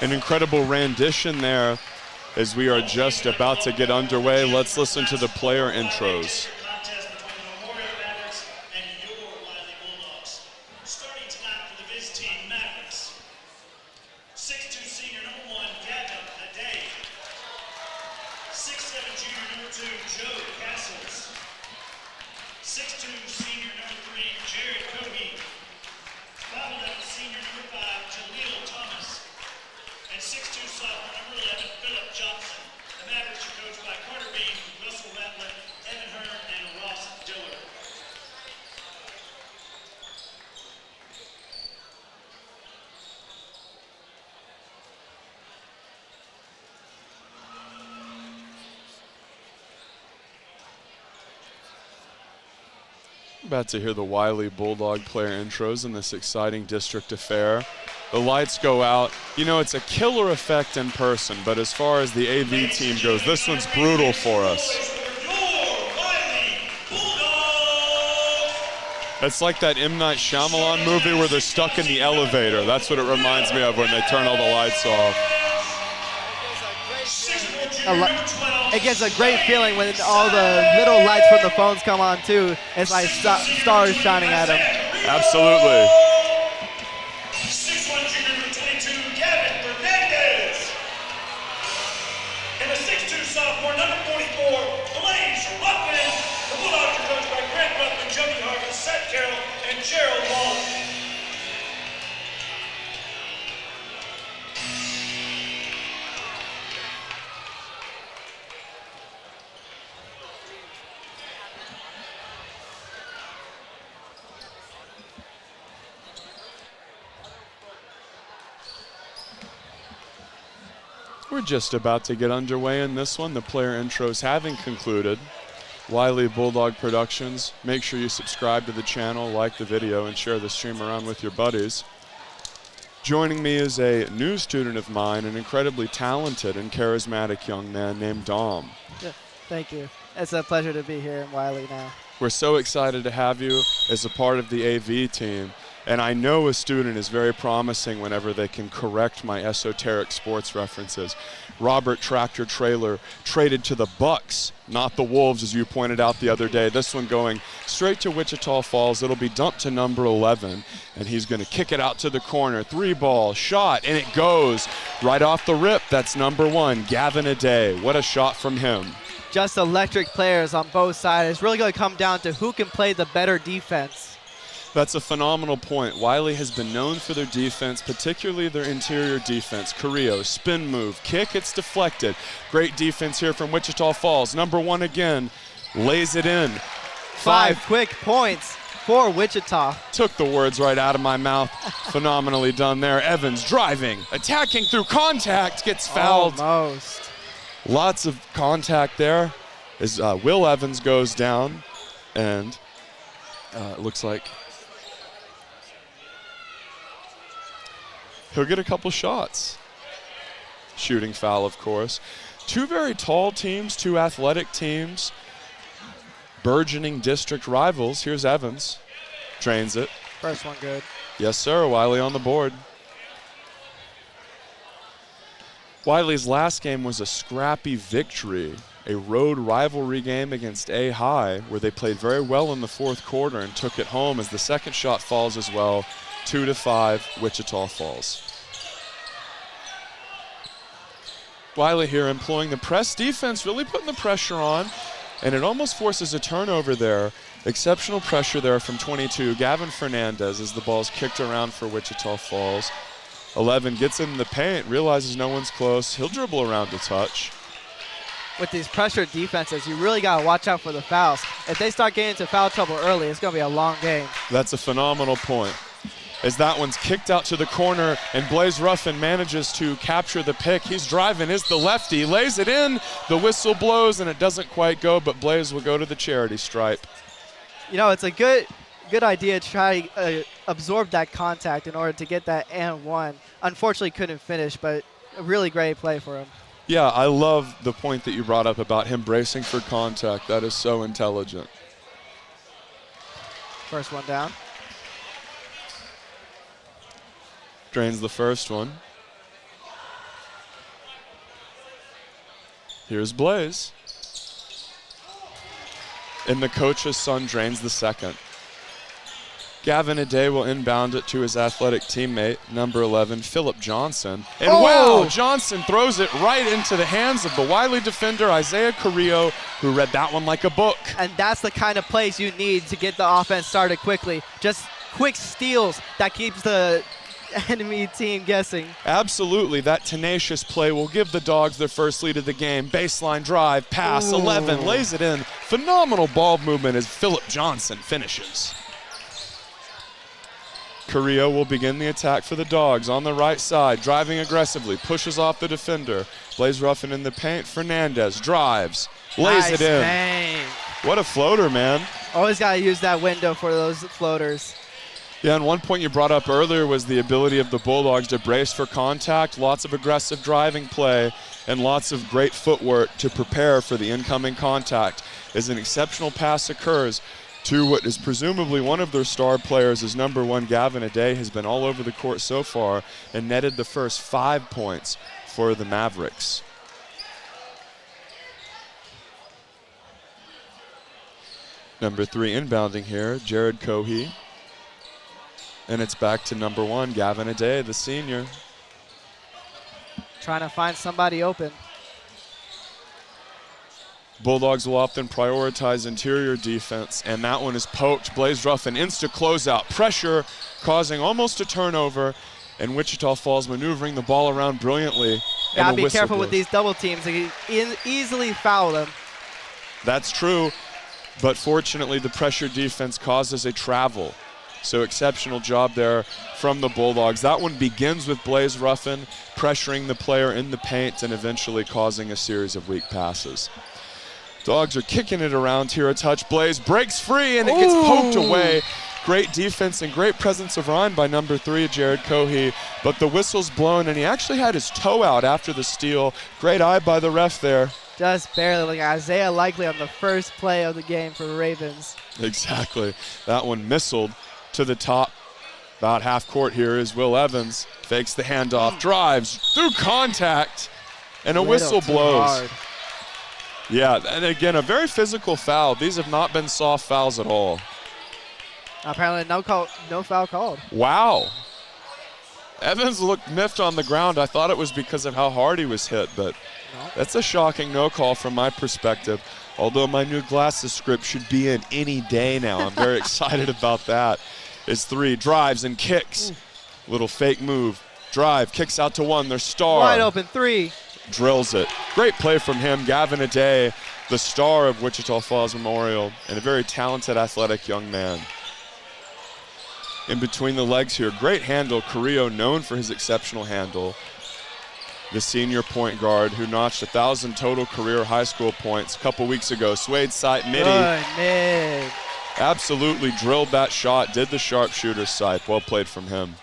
An incredible rendition there as we are just about to get underway. Let's listen to the player intros. About to hear the Wylie Bulldog player intros in this exciting district affair. The lights go out. You know, it's a killer effect in person, but as far as the AV team goes, this one's brutal for us. It's like that M. Night Shyamalan movie where they're stuck in the elevator. That's what it reminds me of when they turn all the lights off. It gives a great feeling when all the little lights from the phones come on too. It's like stars shining at them. Absolutely. 6'1" junior number 22, Gavin Fernandez. And the 6'2" sophomore number 44, Blaze Ruffin. The Bulldogs are coached by Grant Ruffin, Jody Harvey, Seth Carroll, and Gerald Wallace. We're just about to get underway in this one. The player intros having concluded. Wylie Bulldog Productions. Make sure you subscribe to the channel, like the video, and share the stream around with your buddies. Joining me is a new student of mine, an incredibly talented and charismatic young man named Dom. Yeah, thank you. It's a pleasure to be here in Wylie now. We're so excited to have you as a part of the AV team. And I know a student is very promising whenever they can correct my esoteric sports references. Robert Tractor Trailer traded to the Bucks, not the Wolves, as you pointed out the other day. This one going straight to Wichita Falls. It'll be dumped to number 11, and he's going to kick it out to the corner. 3-ball shot, and it goes right off the rip. That's number 1, Gavin Aday. What a shot from him. Just electric players on both sides. It's really going to come down to who can play the better defense. That's a phenomenal point. Wylie has been known for their defense, particularly their interior defense. Carrillo, spin move, kick, it's deflected. Great defense here from Wichita Falls. Number 1 again, lays it in. 5 quick points for Wichita. Took the words right out of my mouth. Phenomenally done there. Evans driving, attacking through contact, gets fouled. Almost. Lots of contact there as Will Evans goes down, and it looks like he'll get a couple shots. Shooting foul, of course. Two very tall teams, two athletic teams, burgeoning district rivals. Here's Evans. Drains it. First one good. Yes, sir. Wylie on the board. Wylie's last game was a scrappy victory, a road rivalry game against A High, where they played very well in the fourth quarter and took it home as the second shot falls as well. 2-5, Wichita Falls. Wylie here employing the press defense, really putting the pressure on, and it almost forces a turnover there. Exceptional pressure there from 22, Gavin Fernandez, as the ball's kicked around for Wichita Falls. 11 gets in the paint, realizes no one's close. He'll dribble around a touch. With these pressure defenses, you really got to watch out for the fouls. If they start getting into foul trouble early, it's going to be a long game. That's a phenomenal point. As that one's kicked out to the corner, and Blaze Ruffin manages to capture the pick. He's driving, is the lefty, lays it in. The whistle blows, and it doesn't quite go, but Blaze will go to the charity stripe. You know, it's a good idea to try to absorb that contact in order to get that and one. Unfortunately, couldn't finish, but a really great play for him. Yeah, I love the point that you brought up about him bracing for contact. That is so intelligent. First one down. Drains the first one. Here's Blaze. And the coach's son drains the second. Gavin Ade will inbound it to his athletic teammate, number 11, Philip Johnson. And wow, Johnson throws it right into the hands of the Wylie defender, Isaiah Carrillo, who read that one like a book. And that's the kind of plays you need to get the offense started quickly. Just quick steals that keeps the enemy team guessing. Absolutely, that tenacious play will give the Dogs their first lead of the game. Baseline drive, pass, 11, lays it in. Phenomenal ball movement as Philip Johnson finishes. Carrillo will begin the attack for the Dogs on the right side, driving aggressively, pushes off the defender. Blaze Ruffin in the paint, Fernandez drives, lays it in. Bang. What a floater, man. Always got to use that window for those floaters. Yeah, and one point you brought up earlier was the ability of the Bulldogs to brace for contact, lots of aggressive driving play, and lots of great footwork to prepare for the incoming contact. As an exceptional pass occurs to what is presumably one of their star players, as number 1 Gavin Ade has been all over the court so far and netted the first 5 points for the Mavericks. Number 3 inbounding here, Jared Cohey. And it's back to number 1, Gavin Ade, the senior. Trying to find somebody open. Bulldogs will often prioritize interior defense, and that one is poked. Blaze Ruffin, insta closeout, pressure causing almost a turnover, and Wichita Falls maneuvering the ball around brilliantly. Gotta be careful with these double teams. They can easily foul them. That's true, but fortunately the pressure defense causes a travel. So exceptional job there from the Bulldogs. That one begins with Blaze Ruffin pressuring the player in the paint and eventually causing a series of weak passes. Dogs are kicking it around here a touch. Blaze breaks free and it gets poked away. Great defense and great presence of mind by number 3, Jared Cohey. But the whistle's blown and he actually had his toe out after the steal. Great eye by the ref there. Just barely. Isaiah Likely on the first play of the game for Ravens. Exactly. That one missiled to the top. About half court here is Will Evans. Fakes the handoff, drives through contact, and a whistle blows. Hard. Yeah, and again, a very physical foul. These have not been soft fouls at all. Apparently no foul called. Wow. Evans looked miffed on the ground. I thought it was because of how hard he was hit, but that's a shocking no call from my perspective. Although my new glasses script should be in any day now. I'm very excited about that. It's 3, drives and kicks. Little fake move. Drive, kicks out to 1, their star. Wide open 3. Drills it. Great play from him. Gavin Ade, the star of Wichita Falls Memorial, and a very talented, athletic young man. In between the legs here, great handle. Carrillo, known for his exceptional handle. The senior point guard who notched 1,000 total career high school points a couple weeks ago. Swayed sight midi. Good mid. Absolutely drilled that shot, did the sharpshooter sight. Well played from him.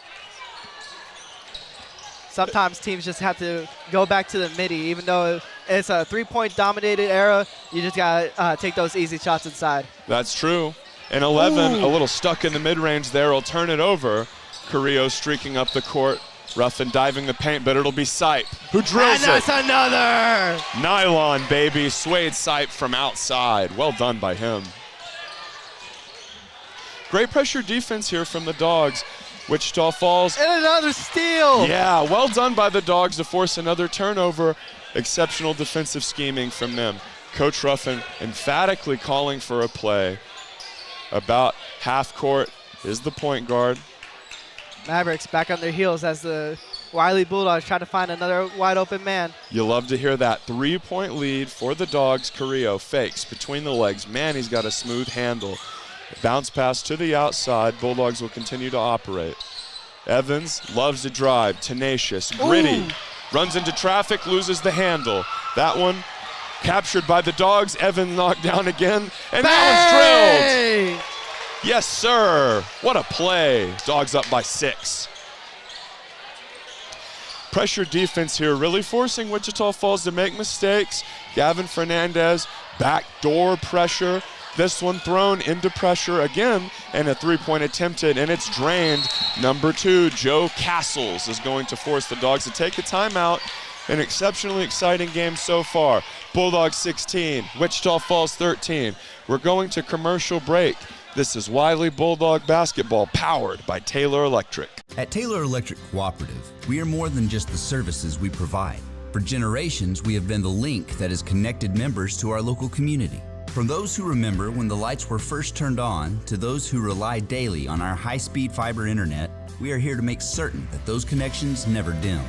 Sometimes teams just have to go back to the midi. Even though it's a 3-point dominated era, you just got to take those easy shots inside. That's true. And 11, a little stuck in the mid-range there, will turn it over. Carrillo streaking up the court. Ruffin diving the paint, but it'll be Sipe who drills and that's another! Nylon, baby. Swayed Sipe from outside. Well done by him. Great pressure defense here from the Dogs. Wichita Falls. And another steal! Yeah, well done by the Dogs to force another turnover. Exceptional defensive scheming from them. Coach Ruffin emphatically calling for a play. About half court is the point guard. Mavericks back on their heels as the Wylie Bulldogs try to find another wide open man. You love to hear that. 3-point lead for the Dogs. Carrillo fakes between the legs. Man, he's got a smooth handle. Bounce pass to the outside. Bulldogs will continue to operate. Evans loves to drive. Tenacious, gritty. Ooh. Runs into traffic, loses the handle. That one captured by the Dogs. Evans knocked down again. And Bang! that one's drilled. Yes, sir. What a play. Dogs up by 6. Pressure defense here, really forcing Wichita Falls to make mistakes. Gavin Fernandez, backdoor pressure. This one thrown into pressure again, and a 3-point attempted, and it's drained. Number 2, Joe Castles, is going to force the Dogs to take a timeout An exceptionally exciting game so far. Bulldogs 16, Wichita Falls 13. We're going to commercial break. This is Wylie Bulldog Basketball, powered by Taylor Electric. At Taylor Electric Cooperative, we are more than just the services we provide. For generations, we have been the link that has connected members to our local community. From those who remember when the lights were first turned on to those who rely daily on our high-speed fiber internet, we are here to make certain that those connections never dim.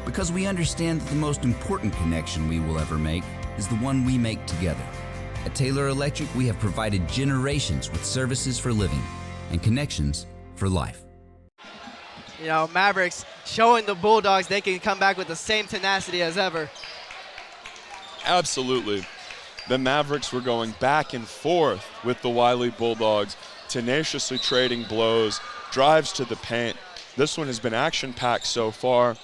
Because we understand that the most important connection we will ever make is the one we make together. At Taylor Electric, we have provided generations with services for living and connections for life. You know, Mavericks showing the Bulldogs they can come back with the same tenacity as ever. Absolutely. The Mavericks were going back and forth with the Wylie Bulldogs, tenaciously trading blows, drives to the paint. This one has been action-packed so far.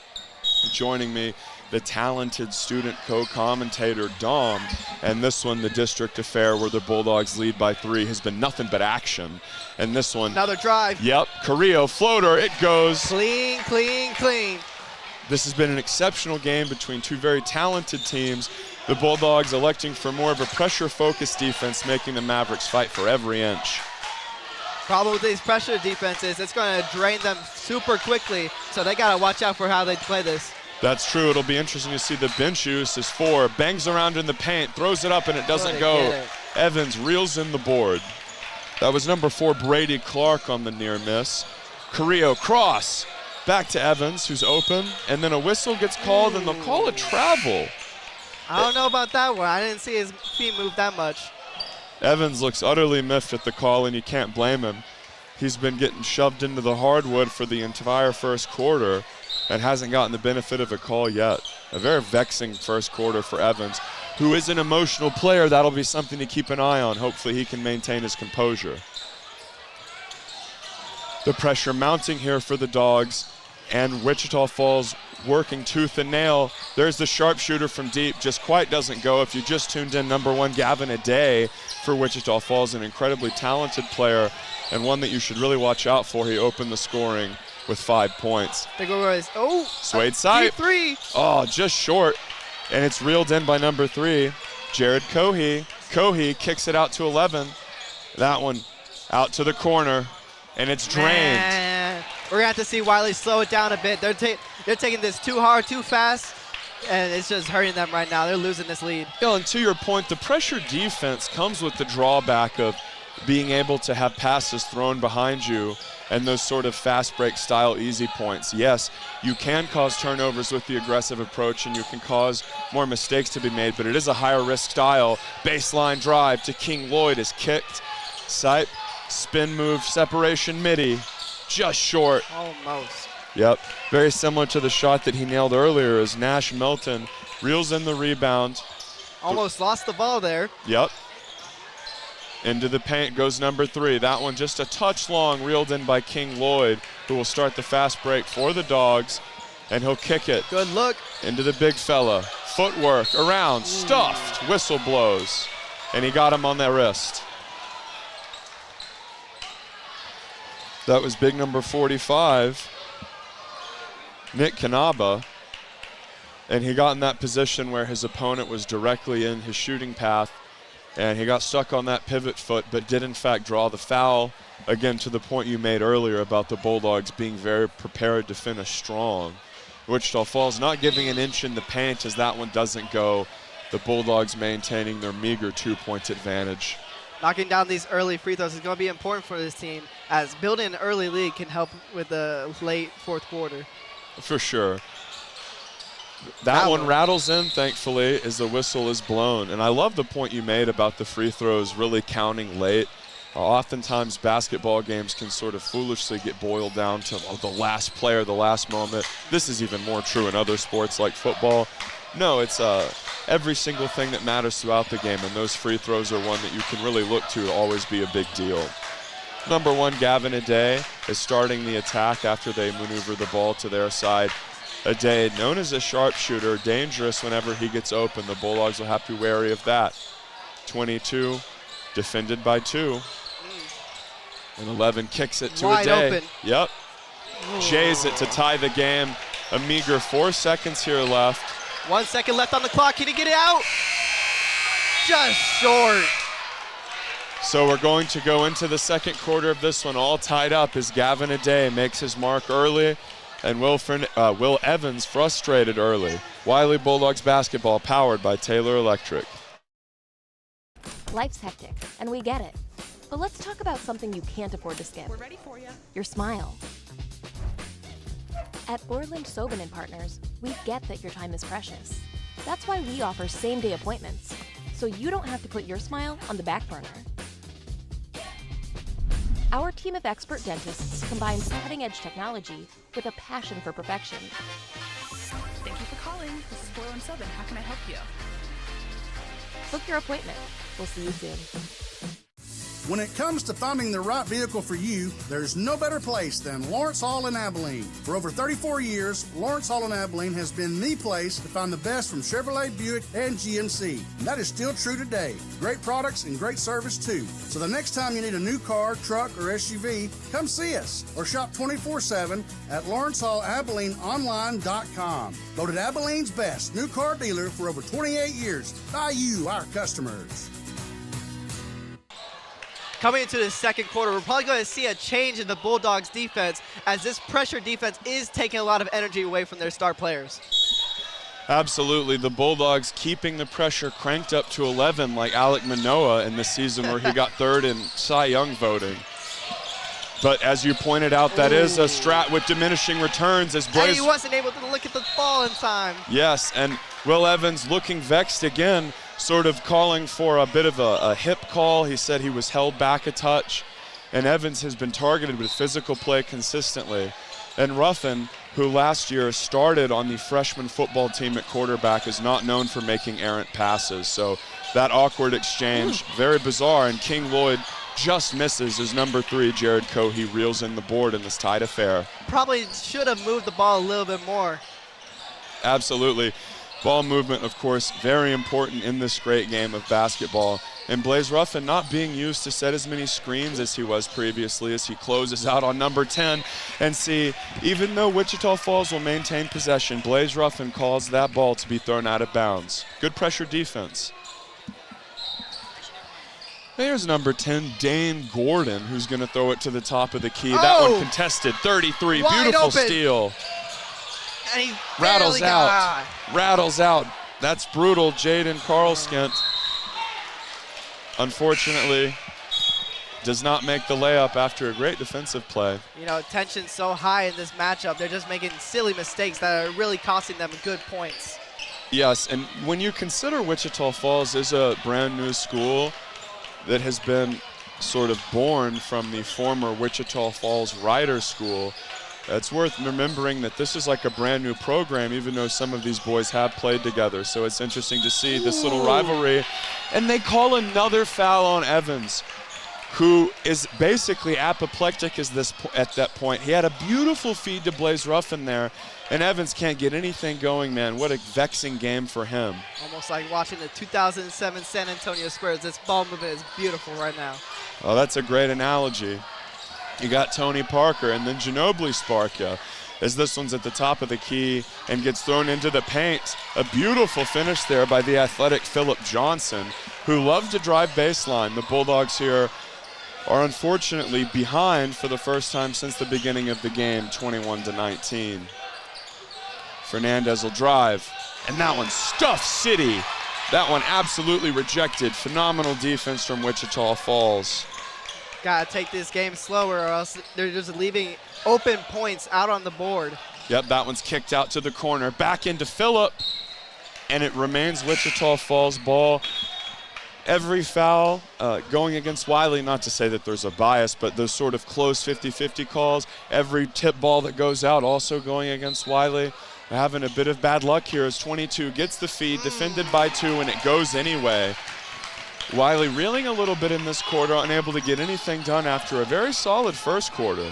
Joining me, the talented student co-commentator Dom, and this one, the district affair where the Bulldogs lead by 3, has been nothing but action. And this one, another drive. Yep, Carrillo floater, it goes. Clean, clean, clean. This has been an exceptional game between two very talented teams. The Bulldogs electing for more of a pressure-focused defense, making the Mavericks fight for every inch. Problem with these pressure defenses, it's going to drain them super quickly, so they got to watch out for how they play this. That's true. It'll be interesting to see the bench use as 4. Bangs around in the paint, throws it up, and it doesn't go. Evans reels in the board. That was number 4, Brady Clark, on the near miss. Carrillo cross. Back to Evans, who's open, and then a whistle gets called, and they'll call a travel. I don't know about that one. I didn't see his feet move that much. Evans looks utterly miffed at the call, and you can't blame him. He's been getting shoved into the hardwood for the entire first quarter and hasn't gotten the benefit of a call yet. A very vexing first quarter for Evans, who is an emotional player. That'll be something to keep an eye on. Hopefully he can maintain his composure. The pressure mounting here for the Dogs, and Wichita Falls working tooth and nail. There's the sharpshooter from deep, just quite doesn't go. If you just tuned in, number 1, Gavin Aday for Wichita Falls, an incredibly talented player and one that you should really watch out for. He opened the scoring with 5 points. Swade Sipe. 3. Oh, just short. And it's reeled in by number 3, Jared Cohey. Cohey kicks it out to 11. That one out to the corner, and it's drained. Man. We're going to have to see Wylie slow it down a bit. They're taking this too hard, too fast, and it's just hurting them right now. They're losing this lead. Yeah, and to your point, the pressure defense comes with the drawback of being able to have passes thrown behind you and those sort of fast break style easy points. Yes, you can cause turnovers with the aggressive approach and you can cause more mistakes to be made, but it is a higher risk style. Baseline drive to King Lloyd is kicked. Sipe, spin move, separation midi, just short. Almost. Yep, very similar to the shot that he nailed earlier as Nash Milton reels in the rebound. Almost lost the ball there. Yep. Into the paint goes number 3. That one just a touch long, reeled in by King Lloyd, who will start the fast break for the Dogs, and he'll kick it. Good look. Into the big fella. Footwork, around, stuffed, whistle blows, and he got him on that wrist. That was big number 45, Nick Kanaba, and he got in that position where his opponent was directly in his shooting path, and he got stuck on that pivot foot, but did in fact draw the foul. Again, to the point you made earlier about the Bulldogs being very prepared to finish strong. Wichita Falls not giving an inch in the paint as that one doesn't go. The Bulldogs maintaining their meager 2-point advantage. Knocking down these early free throws is going to be important for this team, as building an early lead can help with the late fourth quarter. For sure. That one rattles in, thankfully, as the whistle is blown. And I love the point you made about the free throws really counting late. Oftentimes, basketball games can sort of foolishly get boiled down to the last player, the last moment. This is even more true in other sports like football. No, it's every single thing that matters throughout the game, and those free throws are one that you can really look to always be a big deal. Number 1, Gavin Aday, is starting the attack after they maneuver the ball to their side. Aday, known as a sharpshooter, dangerous whenever he gets open. The Bulldogs will have to be wary of that. 22, defended by 2. And 11 kicks it to Wide Aday. open. Yep. Jays it to tie the game. A meager 4 seconds here left. 1 second left on the clock. Can he get it out? Just short. So we're going to go into the second quarter of this one all tied up as Gavin Aday makes his mark early and Will Evans frustrated early. Wylie Bulldogs basketball powered by Taylor Electric. Life's hectic, and we get it. But let's talk about something you can't afford to skip. We're ready for you. Your smile. At Borland Sobin & Partners, we get that your time is precious. That's why we offer same-day appointments, so you don't have to put your smile on the back burner. Our team of expert dentists combines cutting-edge technology with a passion for perfection. Thank you for calling. This is Borland Sobin. How can I help you? Book your appointment. We'll see you soon. When it comes to finding the right vehicle for you, there's no better place than Lawrence Hall in Abilene. For over 34 years, Lawrence Hall in Abilene has been the place to find the best from Chevrolet, Buick, and GMC. And that is still true today. Great products and great service too. So the next time you need a new car, truck, or SUV, come see us or shop 24/7 at LawrenceHallAbileneOnline.com. Voted Abilene's best new car dealer for over 28 years by you, our customers. Coming into the second quarter, we're probably going to see a change in the Bulldogs defense as this pressure defense is taking a lot of energy away from their star players. Absolutely. The Bulldogs keeping the pressure cranked up to 11 like Alec Manoa in the season where he got third in Cy Young voting. But as you pointed out, that is a strat with diminishing returns as Blaze. And he wasn't able to look at the ball in time. Yes, and Will Evans looking vexed again, sort of calling for a bit of a hip call. He said he was held back a touch. And Evans has been targeted with physical play consistently. And Ruffin, who last year started on the freshman football team at quarterback, is not known for making errant passes. So that awkward exchange, very bizarre, and King Lloyd just misses as number 3, Jared Cohey, reels in the board in this tight affair. Probably should have moved the ball a little bit more. Absolutely. Ball movement, of course, very important in this great game of basketball. And Blaze Ruffin not being used to set as many screens as he was previously as he closes out on number 10. And see, even though Wichita Falls will maintain possession, Blaze Ruffin calls that ball to be thrown out of bounds. Good pressure defense. There's number 10, Dane Gordon, who's going to throw it to the top of the key. That one contested, 33, wide beautiful open. Steal. And he Rattles barely out, got. rattles out. That's brutal, Jaden Carlskent. Unfortunately, does not make the layup after a great defensive play. You know, tension's so high in this matchup. They're just making silly mistakes that are really costing them good points. Yes, and when you consider Wichita Falls is a brand new school that has been sort of born from the former Wichita Falls Rider School, it's worth remembering that this is like a brand new program, even though some of these boys have played together. So it's interesting to see this little rivalry. And they call another foul on Evans, who is basically apoplectic at that point. He had a beautiful feed to Blaze Ruffin there, and Evans can't get anything going, man. What a vexing game for him. Almost like watching the 2007 San Antonio Spurs. This ball movement is beautiful right now. Oh, that's a great analogy. You got Tony Parker and then Ginobili Sparka as this one's at the top of the key and gets thrown into the paint. A beautiful finish there by the athletic Philip Johnson, who loved to drive baseline. The Bulldogs here are unfortunately behind for the first time since the beginning of the game, 21-19. Fernandez will drive, and that one stuffed City. That one absolutely rejected. Phenomenal defense from Wichita Falls. Gotta take this game slower or else they're just leaving open points out on the board. Yep, that one's kicked out to the corner. Back into Phillip, and it remains Wichita Falls ball. Every foul going against Wylie, not to say that there's a bias, but those sort of close 50-50 calls. Every tip ball that goes out also going against Wylie. They're having a bit of bad luck here as 22 gets the feed, defended by 2, and it goes anyway. Wylie reeling a little bit in this quarter, unable to get anything done after a very solid first quarter.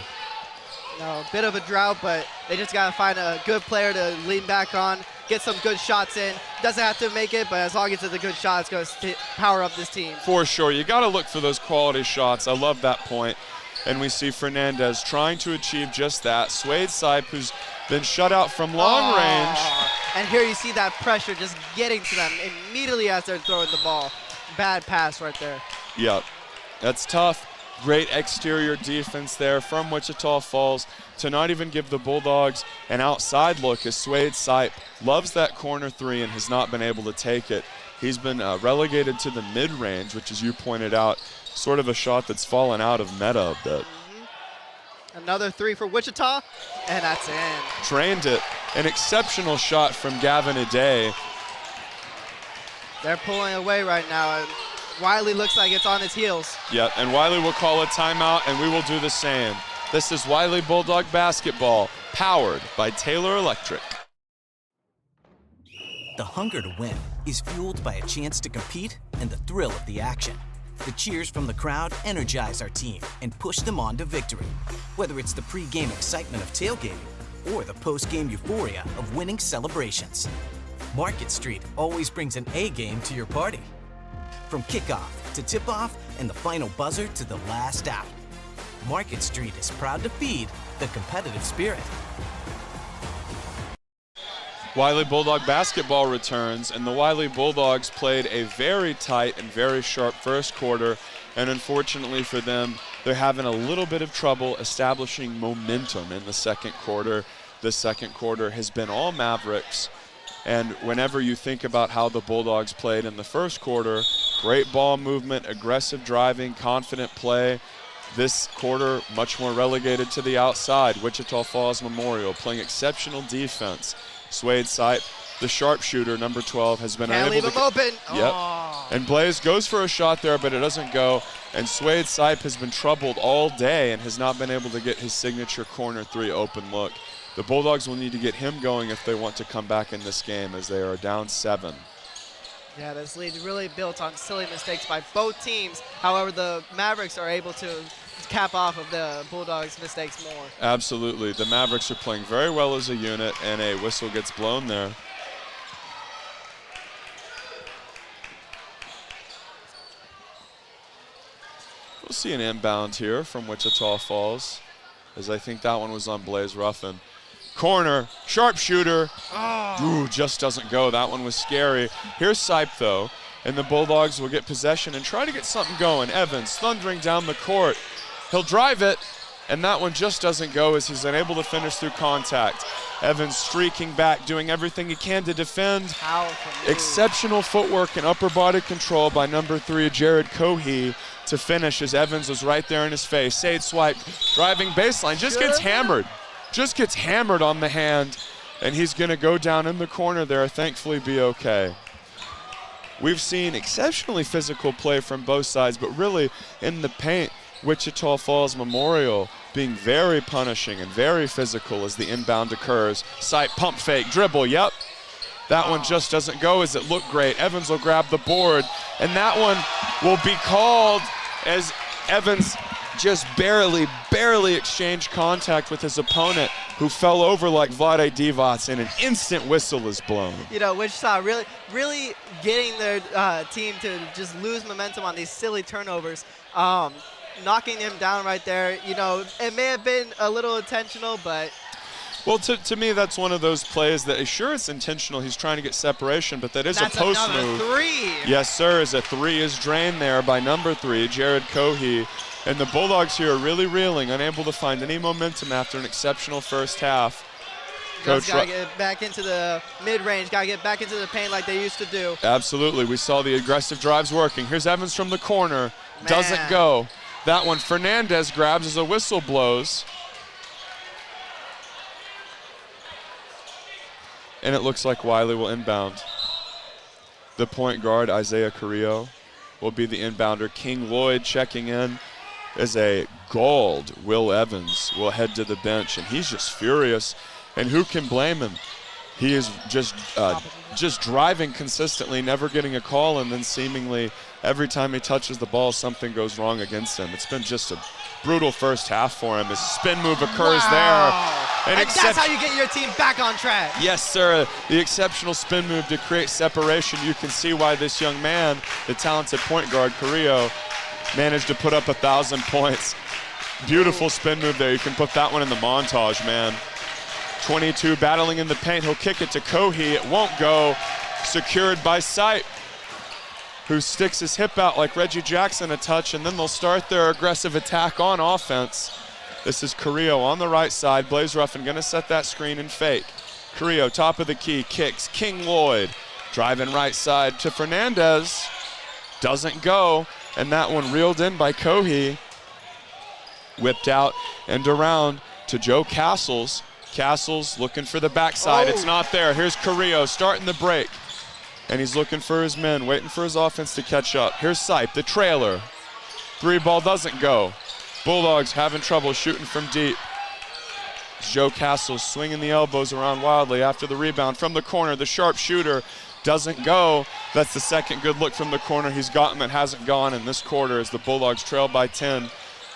A bit of a drought, but they just got to find a good player to lean back on, get some good shots in. Doesn't have to make it, but as long as it's a good shot, it's going to power up this team. For sure. You got to look for those quality shots. I love that point. And we see Fernandez trying to achieve just that. Swade Sipe, who's been shut out from long range. And here you see that pressure just getting to them immediately as they're throwing the ball. Bad pass right there. Yep, that's tough. Great exterior defense there from Wichita Falls to not even give the Bulldogs an outside look, as Swade Sipe loves that corner three and has not been able to take it. He's been relegated to the mid-range, which, as you pointed out, sort of a shot that's fallen out of meta a bit. Another three for Wichita, and that's in. Drained it. An exceptional shot from Gavin Aday. They're pulling away right now, and Wylie looks like it's on his heels. Yeah, and Wylie will call a timeout, and we will do the same. This is Wylie Bulldog basketball, powered by Taylor Electric. The hunger to win is fueled by a chance to compete and the thrill of the action. The cheers from the crowd energize our team and push them on to victory. Whether it's the pre-game excitement of tailgating or the post-game euphoria of winning celebrations, Market Street always brings an A game to your party. From kickoff to tip-off and the final buzzer to the last out, Market Street is proud to feed the competitive spirit. Wylie Bulldog basketball returns, and the Wylie Bulldogs played a very tight and very sharp first quarter, and unfortunately for them, they're having a little bit of trouble establishing momentum in the second quarter. The second quarter has been all Mavericks, and whenever you think about how the Bulldogs played in the first quarter, great ball movement, aggressive driving, confident play. This quarter, much more relegated to the outside. Wichita Falls Memorial playing exceptional defense. Swade Sipe, the sharpshooter, number 12, has been Can't unable leave him open. Yep. Oh. And Blaze goes for a shot there, but it doesn't go. And Swade Sipe has been troubled all day and has not been able to get his signature corner three open look. The Bulldogs will need to get him going if they want to come back in this game, as they are down 7. Yeah, this lead really built on silly mistakes by both teams. However, the Mavericks are able to cap off of the Bulldogs' mistakes more. Absolutely. The Mavericks are playing very well as a unit, and a whistle gets blown there. We'll see an inbound here from Wichita Falls, as I think that one was on Blaze Ruffin. Corner, sharpshooter. Ooh, just doesn't go. That one was scary. Here's Sipe, though, and the Bulldogs will get possession and try to get something going. Evans thundering down the court. He'll drive it, and that one just doesn't go, as he's unable to finish through contact. Evans streaking back, doing everything he can to defend. Powerful move. Exceptional footwork and upper body control by number 3, Jared Cohey, to finish, as Evans was right there in his face. Sade Swipe, driving baseline, just gets hammered. Just gets hammered on the hand, and he's going to go down in the corner there, thankfully be okay. We've seen exceptionally physical play from both sides, but really in the paint, Wichita Falls Memorial being very punishing and very physical as the inbound occurs. Sipe, pump fake, dribble, yep. That one just doesn't go, as it looked great. Evans will grab the board, and that one will be called as Evans just barely exchanged contact with his opponent, who fell over like Vlade Divac, and an instant whistle is blown. You know, Wichita really getting their team to just lose momentum on these silly turnovers. Knocking him down right there. You know, it may have been a little intentional, but... Well, to me, that's one of those plays that, sure, it's intentional. He's trying to get separation, but that is a post move. That's another three. Yes, sir, as a three is drained there by number 3, Jared Cohey. And the Bulldogs here are really reeling, unable to find any momentum after an exceptional first half. Just got to get back into the mid-range, got to get back into the paint like they used to do. Absolutely. We saw the aggressive drives working. Here's Evans from the corner. Doesn't go. That one Fernandez grabs as a whistle blows. And it looks like Wylie will inbound. The point guard, Isaiah Carrillo, will be the inbounder. King Lloyd checking in as a galled Will Evans will head to the bench, and he's just furious. And who can blame him? He is just driving consistently, never getting a call, and then seemingly every time he touches the ball, something goes wrong against him. It's been just a brutal first half for him. His spin move occurs there. And that's how you get your team back on track. Yes, sir. The exceptional spin move to create separation. You can see why this young man, the talented point guard, Carrillo, managed to put up 1,000 points. Beautiful spin move there. You can put that one in the montage, man. 22 battling in the paint. He'll kick it to Kohi. It won't go. Secured by Sipe, who sticks his hip out like Reggie Jackson a touch, and then they'll start their aggressive attack on offense. This is Carrillo on the right side. Blaze Ruffin gonna set that screen and fake. Carrillo, top of the key, kicks. King Lloyd driving right side to Fernandez. Doesn't go, and that one reeled in by Kohi. Whipped out and around to Joe Castles. Castles looking for the backside. It's not there. Here's Carrillo starting the break. And he's looking for his men, waiting for his offense to catch up. Here's Sipe, the trailer. 3-ball doesn't go. Bulldogs having trouble shooting from deep. Joe Castles swinging the elbows around wildly after the rebound from the corner. The sharp shooter doesn't go. That's the second good look from the corner he's gotten that hasn't gone in this quarter as the Bulldogs trail by 10.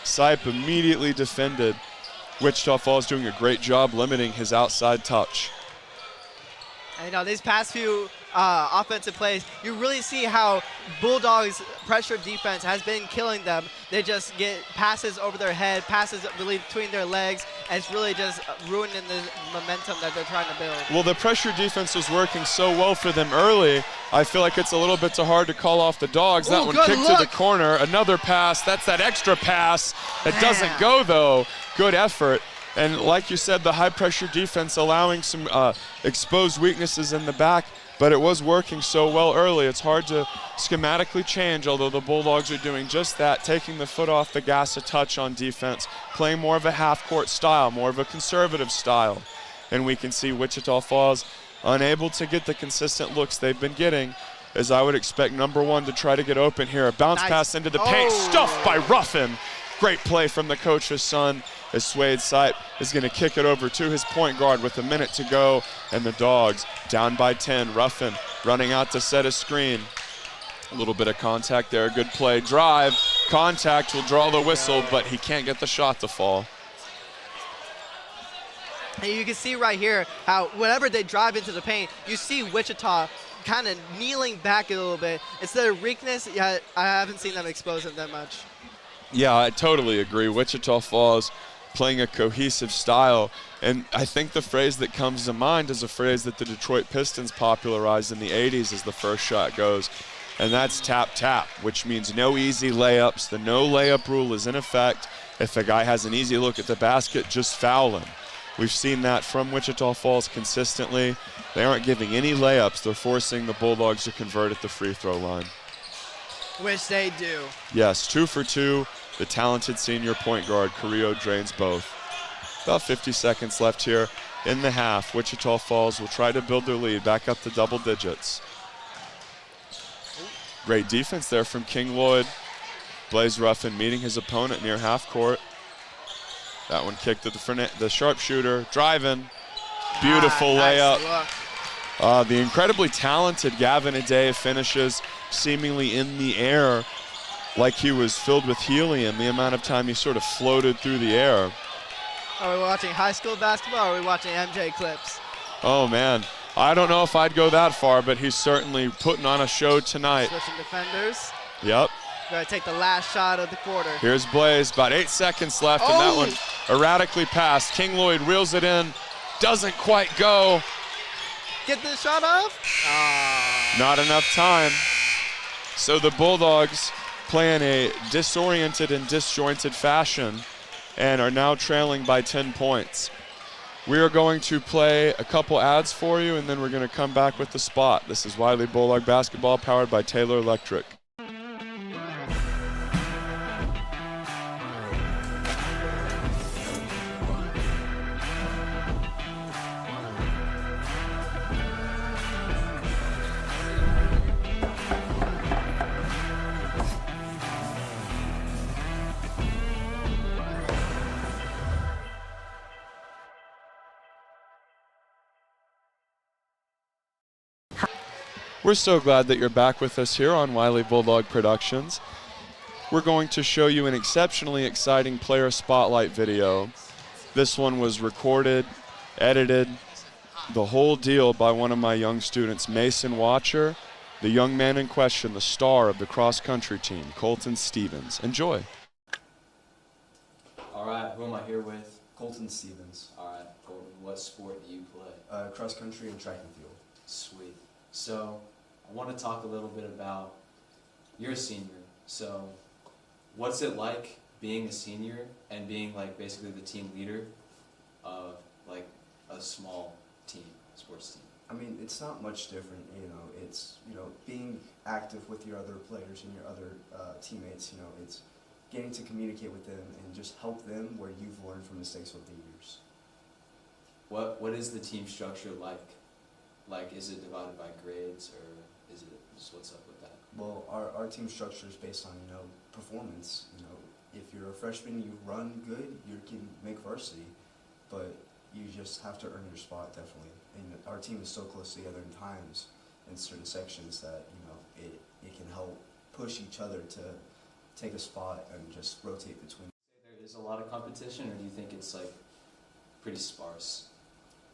Sipe immediately defended. Wichita Falls doing a great job limiting his outside touch. And, you know, these past few offensive plays, you really see how Bulldogs' pressure defense has been killing them. They just get passes over their head, passes really between their legs, and it's really just ruining the momentum that they're trying to build. Well, the pressure defense was working so well for them early. I feel like it's a little bit too hard to call off the Dogs. That one kicked to the corner. Another pass. That's that extra pass. That doesn't go, though. Good effort. And like you said, the high-pressure defense allowing some exposed weaknesses in the back, but it was working so well early. It's hard to schematically change, although the Bulldogs are doing just that, taking the foot off the gas a touch on defense, playing more of a half-court style, more of a conservative style. And we can see Wichita Falls unable to get the consistent looks they've been getting, as I would expect number one to try to get open here. A bounce pass into the paint, stuffed by Ruffin. Great play from the coach's son, as Swade Sipe is going to kick it over to his point guard with a minute to go, and the Dogs down by 10. Ruffin running out to set a screen. A little bit of contact there, good play. Drive, contact will draw the whistle, but he can't get the shot to fall. And you can see right here how whenever they drive into the paint, you see Wichita kind of kneeling back a little bit. It's their weakness, yet I haven't seen them expose it that much. Yeah, I totally agree. Wichita Falls playing a cohesive style. And I think the phrase that comes to mind is a phrase that the Detroit Pistons popularized in the 80s as the first shot goes. And that's tap, tap, which means no easy layups. The no layup rule is in effect. If a guy has an easy look at the basket, just foul him. We've seen that from Wichita Falls consistently. They aren't giving any layups. They're forcing the Bulldogs to convert at the free throw line. Which they do. Yes, 2 for 2. The talented senior point guard, Carrillo, drains both. About 50 seconds left here in the half. Wichita Falls will try to build their lead back up to double digits. Great defense there from King Lloyd. Blaze Ruffin meeting his opponent near half court. That one kicked to the sharpshooter, driving. Beautiful layup. The incredibly talented Gavin Ade finishes seemingly in the air like he was filled with helium, the amount of time he sort of floated through the air. Are we watching high school basketball or are we watching MJ clips? Oh, man. I don't know if I'd go that far, but he's certainly putting on a show tonight. Switching defenders. Yep. Going to take the last shot of the quarter. Here's Blaze, about 8 seconds left, and that one erratically passed. King Lloyd reels it in, doesn't quite go. Get the shot off? Not enough time. So the Bulldogs play in a disoriented and disjointed fashion and are now trailing by 10 points. We are going to play a couple ads for you, and then we're going to come back with the spot. This is Wylie Bulldog Basketball powered by Taylor Electric. We're so glad that you're back with us here on Wylie Bulldog Productions. We're going to show you an exceptionally exciting player spotlight video. This one was recorded, edited, the whole deal by one of my young students, Mason Watcher, the young man in question, the star of the cross-country team, Colton Stevens. Enjoy. All All right, who am I here with? Colton Stevens. All right, Colton, what sport do you play? Cross country and track and field. Sweet. So, I want to talk a little bit about, you're a senior, so what's it like being a senior and being like basically the team leader of like a small team, sports team? I mean, it's not much different, you know, it's, you know, being active with your other players and your other teammates, you know, it's getting to communicate with them and just help them where you've learned from mistakes over the years. What is the team structure like? Like, is it divided by grades, or is it just what's up with that? Well, our team structure is based on, you know, performance. You know, if you're a freshman, you run good, you can make varsity, but you just have to earn your spot, definitely. And our team is so close together in times in certain sections that, you know, it can help push each other to take a spot and just rotate between. There is a lot of competition, or do you think it's like pretty sparse?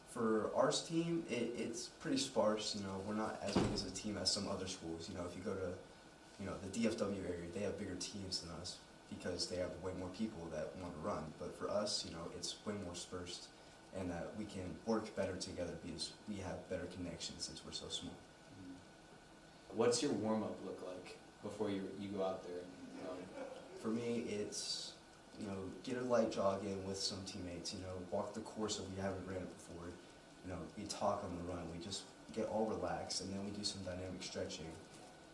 For our team, it's pretty sparse. You know, we're not as big as a team as some other schools. You know, if you go to, you know, the DFW area, they have bigger teams than us because they have way more people that want to run. But for us, you know, it's way more dispersed, and that we can work better together because we have better connections since we're so small. What's your warm-up look like before you go out there? For me, it's, you know, get a light jog in with some teammates, you know, walk the course if we haven't ran it before. You know, we talk on the run, we just get all relaxed, and then we do some dynamic stretching.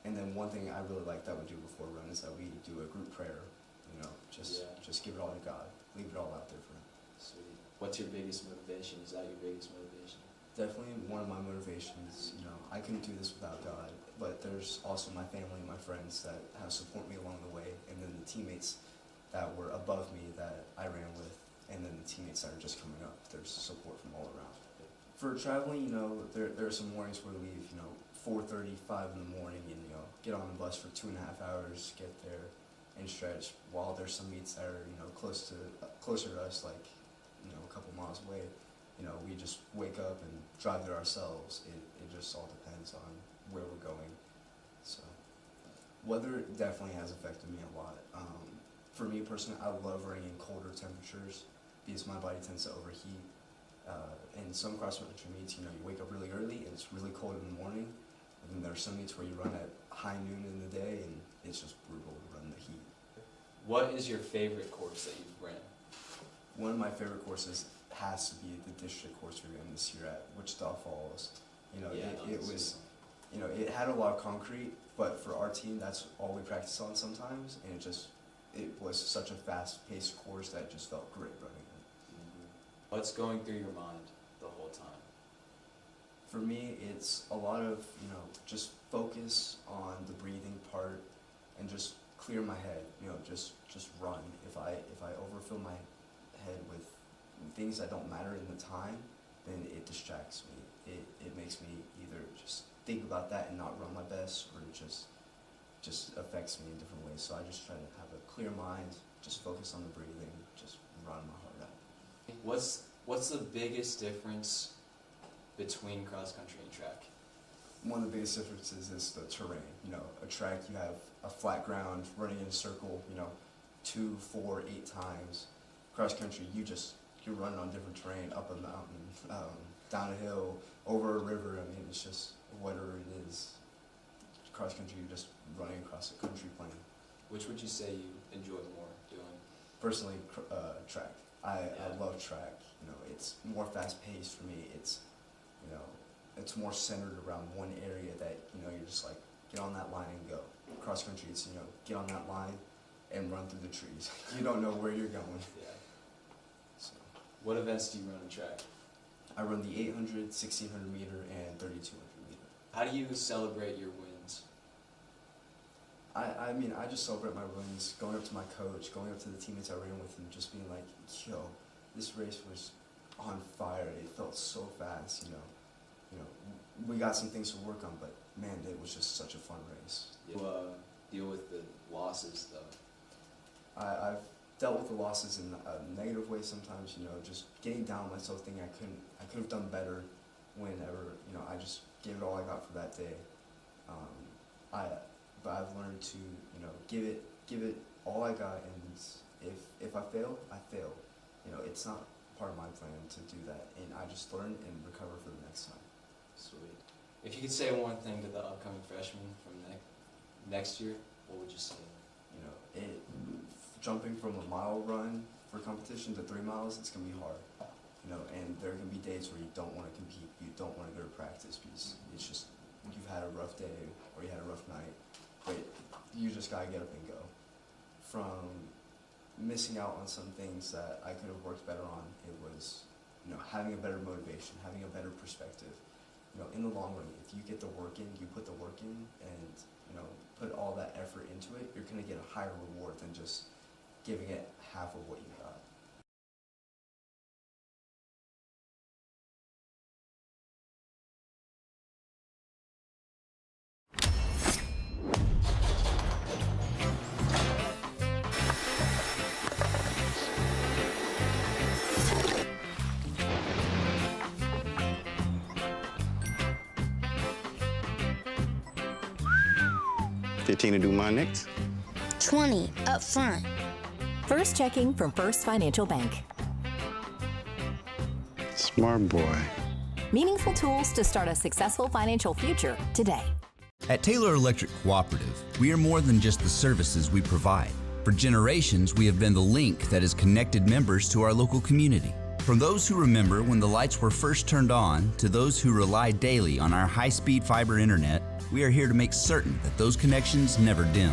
And then one thing I really like that we do before a run is that we do a group prayer, you know, just give it all to God, leave it all out there for Him. Sweet. What's your biggest motivation? Is that your biggest motivation? Definitely one of my motivations. You know, I couldn't do this without God, but there's also my family and my friends that have supported me along the way, and then the teammates that were above me that I ran with, and then the teammates that are just coming up. There's support from all around. For traveling, you know, there are some mornings where we leave, you know, 4:30, 5 in the morning, and, you know, get on the bus for 2.5 hours, get there and stretch, while there's some meets that are, you know, closer to us, like, you know, a couple miles away. You know, we just wake up and drive there ourselves. It just all depends on where we're going. So, weather definitely has affected me a lot. For me personally, I love running in colder temperatures because my body tends to overheat. In some cross-country meets, you know, you wake up really early and it's really cold in the morning. And then there are some meets where you run at high noon in the day and it's just brutal to run in the heat. What is your favorite course that you've ran? One of my favorite courses has to be the district course we ran this year at Wichita Falls. You know, it was, you know, it had a lot of concrete, but for our team, that's all we practiced on sometimes, and it was such a fast-paced course that it just felt great running it. What's going through your mind the whole time? For me, it's a lot of, you know, just focus on the breathing part and just clear my head, you know, just run. If I overfill my head with things that don't matter in the time, then it distracts me. It makes me either just think about that and not run my best, or it just affects me in different ways. So I just try to have a clear mind, just focus on the breathing, just run my heart out. What's the biggest difference between cross country and track? One of the biggest differences is the terrain. You know, a track, you have a flat ground, running in a circle, you know, 2, 4, 8 times. Cross country, you're running on different terrain, up a mountain, down a hill, over a river. I mean, it's just whatever it is. Cross country, you're just running across a country plain. Which would you say you enjoy more doing? Personally, track. I love track. You know, it's more fast-paced for me. It's, you know, it's more centered around one area that, you know, you're just like, get on that line and go. Cross country, it's, you know, get on that line and run through the trees. You don't know where you're going. Yeah. So, what events do you run in track? I run the 800, 1600 meter, and 3200 meter. How do you celebrate your wins? I mean, I just celebrate my wins, going up to my coach, going up to the teammates I ran with, and just being like, yo, this race was on fire. It felt so fast, you know, we got some things to work on, but man, it was just such a fun race. You deal with the losses, though. I've dealt with the losses in a negative way sometimes, you know, just getting down on myself, thinking I could have done better whenever, you know, I just gave it all I got for that day. But I've learned to, you know, give it all I got, and if I fail, I fail. You know, it's not part of my plan to do that, and I just learn and recover for the next time. Sweet. If you could say one thing to the upcoming freshmen from next year, what would you say? You know, jumping from a mile run for competition to 3 miles, it's going to be hard. You know, and there can be days where you don't want to compete, you don't want to go to practice because it's just, you've had a rough day or you had a rough night, but you just got to get up and go. From missing out on some things that I could have worked better on, it was, you know, having a better motivation, having a better perspective. You know, in the long run, if you get the work in, you put the work in, and, you know, put all that effort into it, you're going to get a higher reward than just giving it half of what you got. To do mine next. 20 up front. First checking from First Financial Bank. Smart boy. Meaningful tools to start a successful financial future today. At Taylor Electric Cooperative, we are more than just the services we provide. For generations, we have been the link that has connected members to our local community. From those who remember when the lights were first turned on to those who rely daily on our high-speed fiber internet, we are here to make certain that those connections never dim.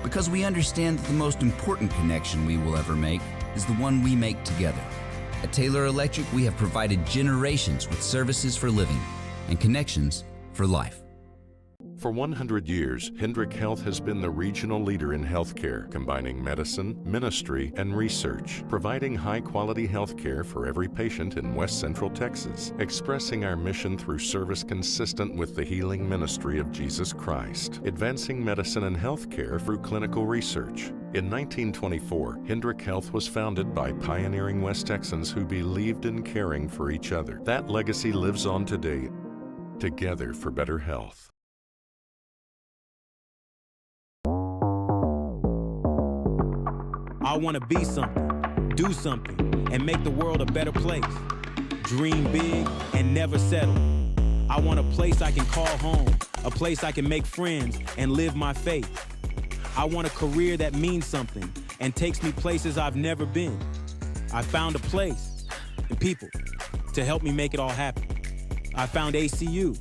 Because we understand that the most important connection we will ever make is the one we make together. At Taylor Electric, we have provided generations with services for living and connections for life. For 100 years, Hendrick Health has been the regional leader in healthcare, combining medicine, ministry, and research, providing high-quality healthcare for every patient in West Central Texas, expressing our mission through service consistent with the healing ministry of Jesus Christ, advancing medicine and healthcare through clinical research. In 1924, Hendrick Health was founded by pioneering West Texans who believed in caring for each other. That legacy lives on today, together for better health. I want to be something, do something, and make the world a better place. Dream big and never settle. I want a place I can call home, a place I can make friends and live my faith. I want a career that means something and takes me places I've never been. I found a place and people to help me make it all happen. I found ACU.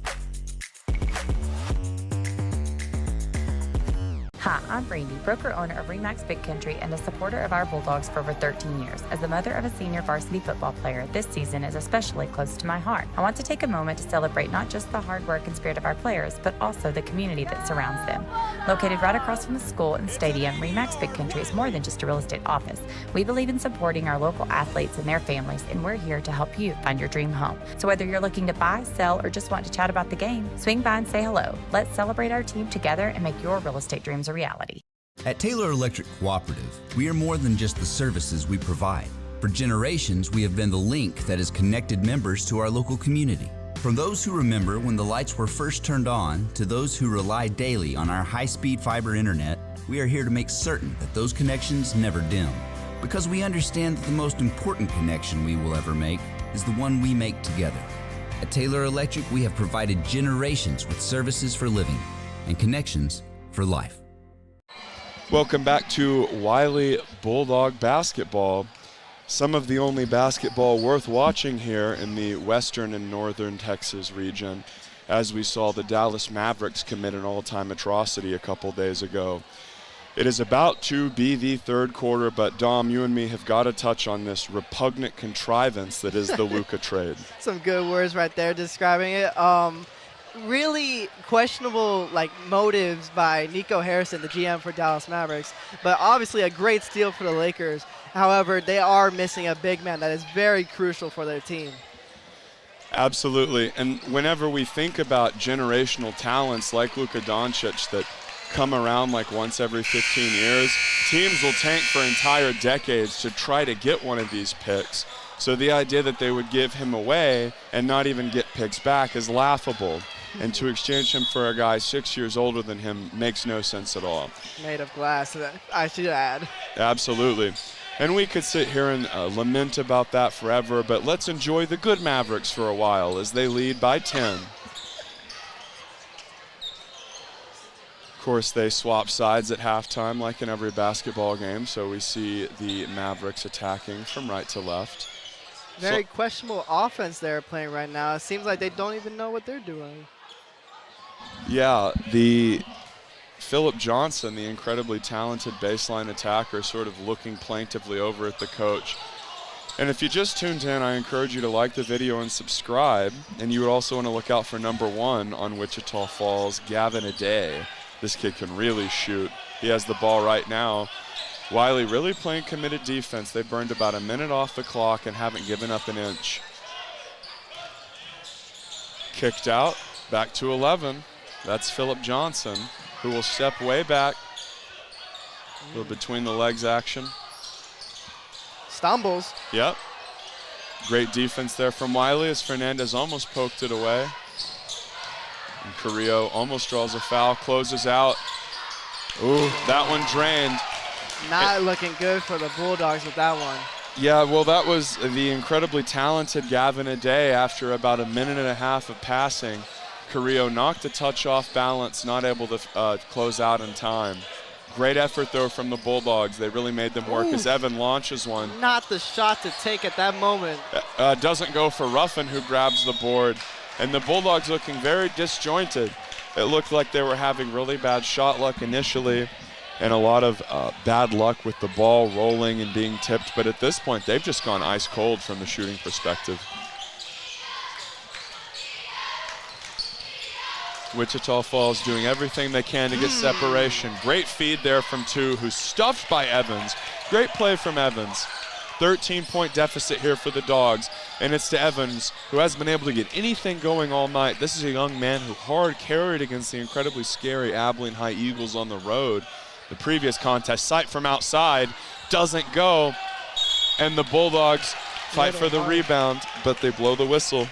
Hi, I'm Brandy, broker-owner of RE/MAX Big Country and a supporter of our Bulldogs for over 13 years. As the mother of a senior varsity football player, this season is especially close to my heart. I want to take a moment to celebrate not just the hard work and spirit of our players, but also the community that surrounds them. Located right across from the school and stadium, RE/MAX Big Country is more than just a real estate office. We believe in supporting our local athletes and their families, and we're here to help you find your dream home. So whether you're looking to buy, sell, or just want to chat about the game, swing by and say hello. Let's celebrate our team together and make your real estate dreams a reality. At Taylor Electric Cooperative, we are more than just the services we provide. For generations, we have been the link that has connected members to our local community. From those who remember when the lights were first turned on to those who rely daily on our high-speed fiber internet, we are here to make certain that those connections never dim. Because we understand that the most important connection we will ever make is the one we make together. At Taylor Electric, we have provided generations with services for living and connections for life. Welcome back to Wylie Bulldog basketball. Some of the only basketball worth watching here in the western and northern Texas region, as we saw the Dallas Mavericks commit an all-time atrocity a couple days ago. It is about to be the third quarter, but Dom, you and me have got to touch on this repugnant contrivance that is the Luka trade. Some good words right there describing it. Really questionable motives by Nico Harrison, the GM for Dallas Mavericks, but obviously a great steal for the Lakers. However, they are missing a big man that is very crucial for their team. Absolutely, and whenever we think about generational talents like Luka Doncic that come around like once every 15 years, teams will tank for entire decades to try to get one of these picks. So the idea that they would give him away and not even get picks back is laughable. And to exchange him for a guy 6 years older than him makes no sense at all. Made of glass, I should add. Absolutely. And we could sit here and lament about that forever, but let's enjoy the good Mavericks for a while as they lead by 10. Of course, they swap sides at halftime like in every basketball game, so we see the Mavericks attacking from right to left. Very questionable offense they're playing right now. It seems like they don't even know what they're doing. Yeah, the Philip Johnson, the incredibly talented baseline attacker, sort of looking plaintively over at the coach. And if you just tuned in, I encourage you to like the video and subscribe. And you would also want to look out for number 1 on Wichita Falls, Gavin Aday. This kid can really shoot. He has the ball right now. Wylie really playing committed defense. They burned about a minute off the clock and haven't given up an inch. Kicked out, back to 11. That's Philip Johnson, who will step way back. A little between the legs action. Stumbles. Yep. Great defense there from Wylie as Fernandez almost poked it away. And Carrillo almost draws a foul, closes out. Ooh, that one drained. Not looking good for the Bulldogs with that one. Yeah, well, that was the incredibly talented Gavin Aday after about a minute and a half of passing. Carrillo knocked a touch off balance, not able to close out in time. Great effort, though, from the Bulldogs. They really made them work as Evan launches one. Not the shot to take at that moment. Doesn't go for Ruffin, who grabs the board. And the Bulldogs looking very disjointed. It looked like they were having really bad shot luck initially and a lot of bad luck with the ball rolling and being tipped. But at this point, they've just gone ice cold from the shooting perspective. Wichita Falls doing everything they can to get separation. Great feed there from 2, who's stuffed by Evans. Great play from Evans. 13-point deficit here for the Dogs, and it's to Evans, who hasn't been able to get anything going all night. This is a young man who hard carried against the incredibly scary Abilene High Eagles on the road. The previous contest, sight from outside, doesn't go, and the Bulldogs fight for the rebound, but they blow the whistle.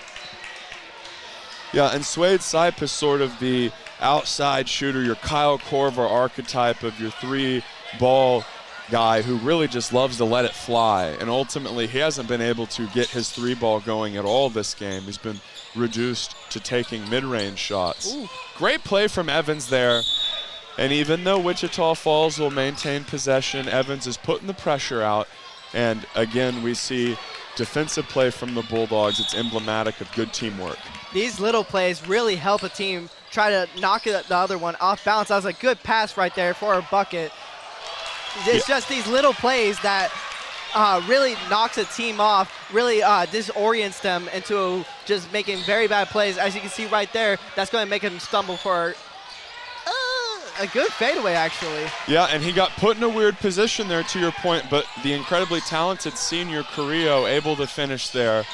Yeah, and Suede Sipe is sort of the outside shooter, your Kyle Korver archetype of your 3-ball guy who really just loves to let it fly. And ultimately, he hasn't been able to get his 3-ball going at all this game. He's been reduced to taking mid-range shots. Ooh. Great play from Evans there. And even though Wichita Falls will maintain possession, Evans is putting the pressure out. And again, we see defensive play from the Bulldogs. It's emblematic of good teamwork. These little plays really help a team try to knock the other one off balance. That was a good pass right there for a bucket. It's just these little plays that really knocks a team off, really disorients them into just making very bad plays. As you can see right there, that's going to make him stumble for a good fadeaway, actually. Yeah, and he got put in a weird position there, to your point, but the incredibly talented senior Carrillo able to finish there.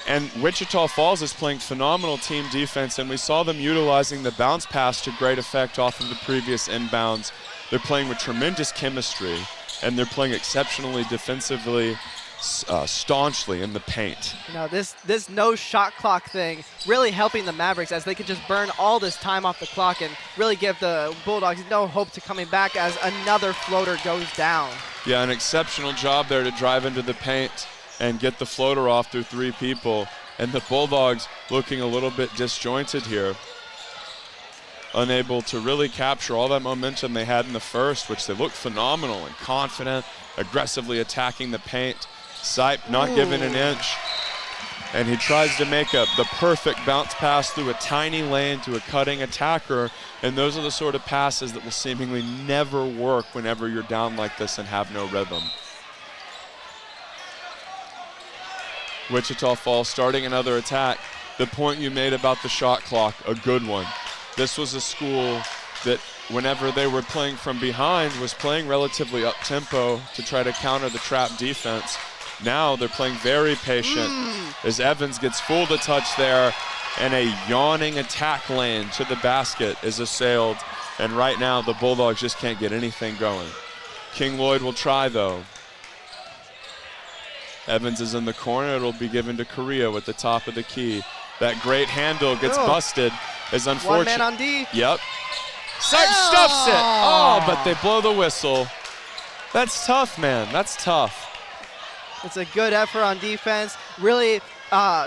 And Wichita Falls is playing phenomenal team defense, and we saw them utilizing the bounce pass to great effect off of the previous inbounds. They're playing with tremendous chemistry, and they're playing exceptionally defensively staunchly in the paint. You know, this no shot clock thing really helping the Mavericks as they could just burn all this time off the clock and really give the Bulldogs no hope to coming back as another floater goes down. Yeah, an exceptional job there to drive into the paint and get the floater off through 3 people. And the Bulldogs looking a little bit disjointed here. Unable to really capture all that momentum they had in the first, which they looked phenomenal and confident, aggressively attacking the paint. Sipe not giving an inch. And he tries to make the perfect bounce pass through a tiny lane to a cutting attacker. And those are the sort of passes that will seemingly never work whenever you're down like this and have no rhythm. Wichita Falls starting another attack. The point you made about the shot clock, a good one. This was a school that whenever they were playing from behind was playing relatively up-tempo to try to counter the trap defense. Now they're playing very patient as Evans gets full to touch there, and a yawning attack lane to the basket is assailed. And right now the Bulldogs just can't get anything going. King Lloyd will try though. Evans is in the corner. It'll be given to Carrillo at the top of the key. That great handle gets busted. Is unfortunate. One man on D. Yep. Stuffs it. Oh, but they blow the whistle. That's tough, man. That's tough. It's a good effort on defense. Really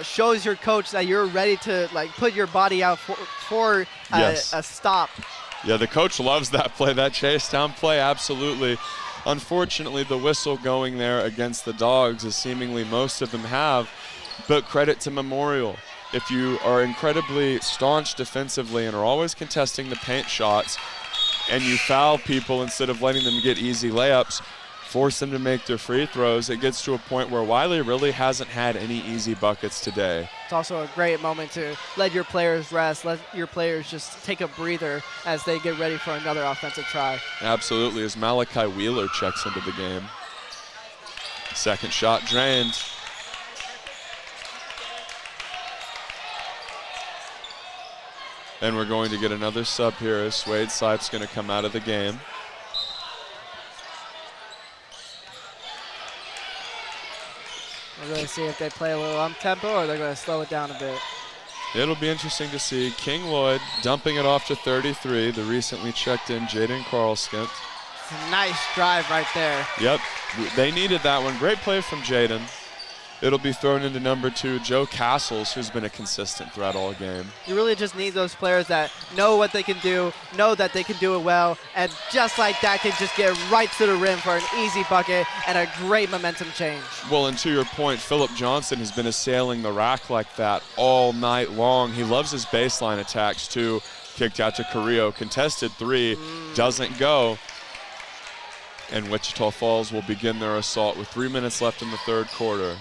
shows your coach that you're ready to put your body out for Yes. a stop. Yeah, the coach loves that play, that chase down play, absolutely. Unfortunately, the whistle going there against the Dogs, as seemingly most of them have, but credit to Memorial. If you are incredibly staunch defensively and are always contesting the paint shots and you foul people instead of letting them get easy layups, force them to make their free throws, it gets to a point where Wylie really hasn't had any easy buckets today. It's also a great moment to let your players rest, let your players just take a breather as they get ready for another offensive try. Absolutely, as Malachi Wheeler checks into the game. Second shot drained. And we're going to get another sub here as Wade Sipes going to come out of the game. We're going to see if they play a little up-tempo or they're going to slow it down a bit. It'll be interesting to see. King Lloyd dumping it off to 33, the recently checked in Jaden Carlskent. It's a nice drive right there. Yep, they needed that one. Great play from Jaden. It'll be thrown into number 2, Joe Castles, who's been a consistent threat all game. You really just need those players that know what they can do, know that they can do it well, and just like that can just get right to the rim for an easy bucket and a great momentum change. Well, and to your point, Philip Johnson has been assailing the rack like that all night long. He loves his baseline attacks too. Kicked out to Carrillo, contested 3, doesn't go. And Wichita Falls will begin their assault with 3 minutes left in the third quarter.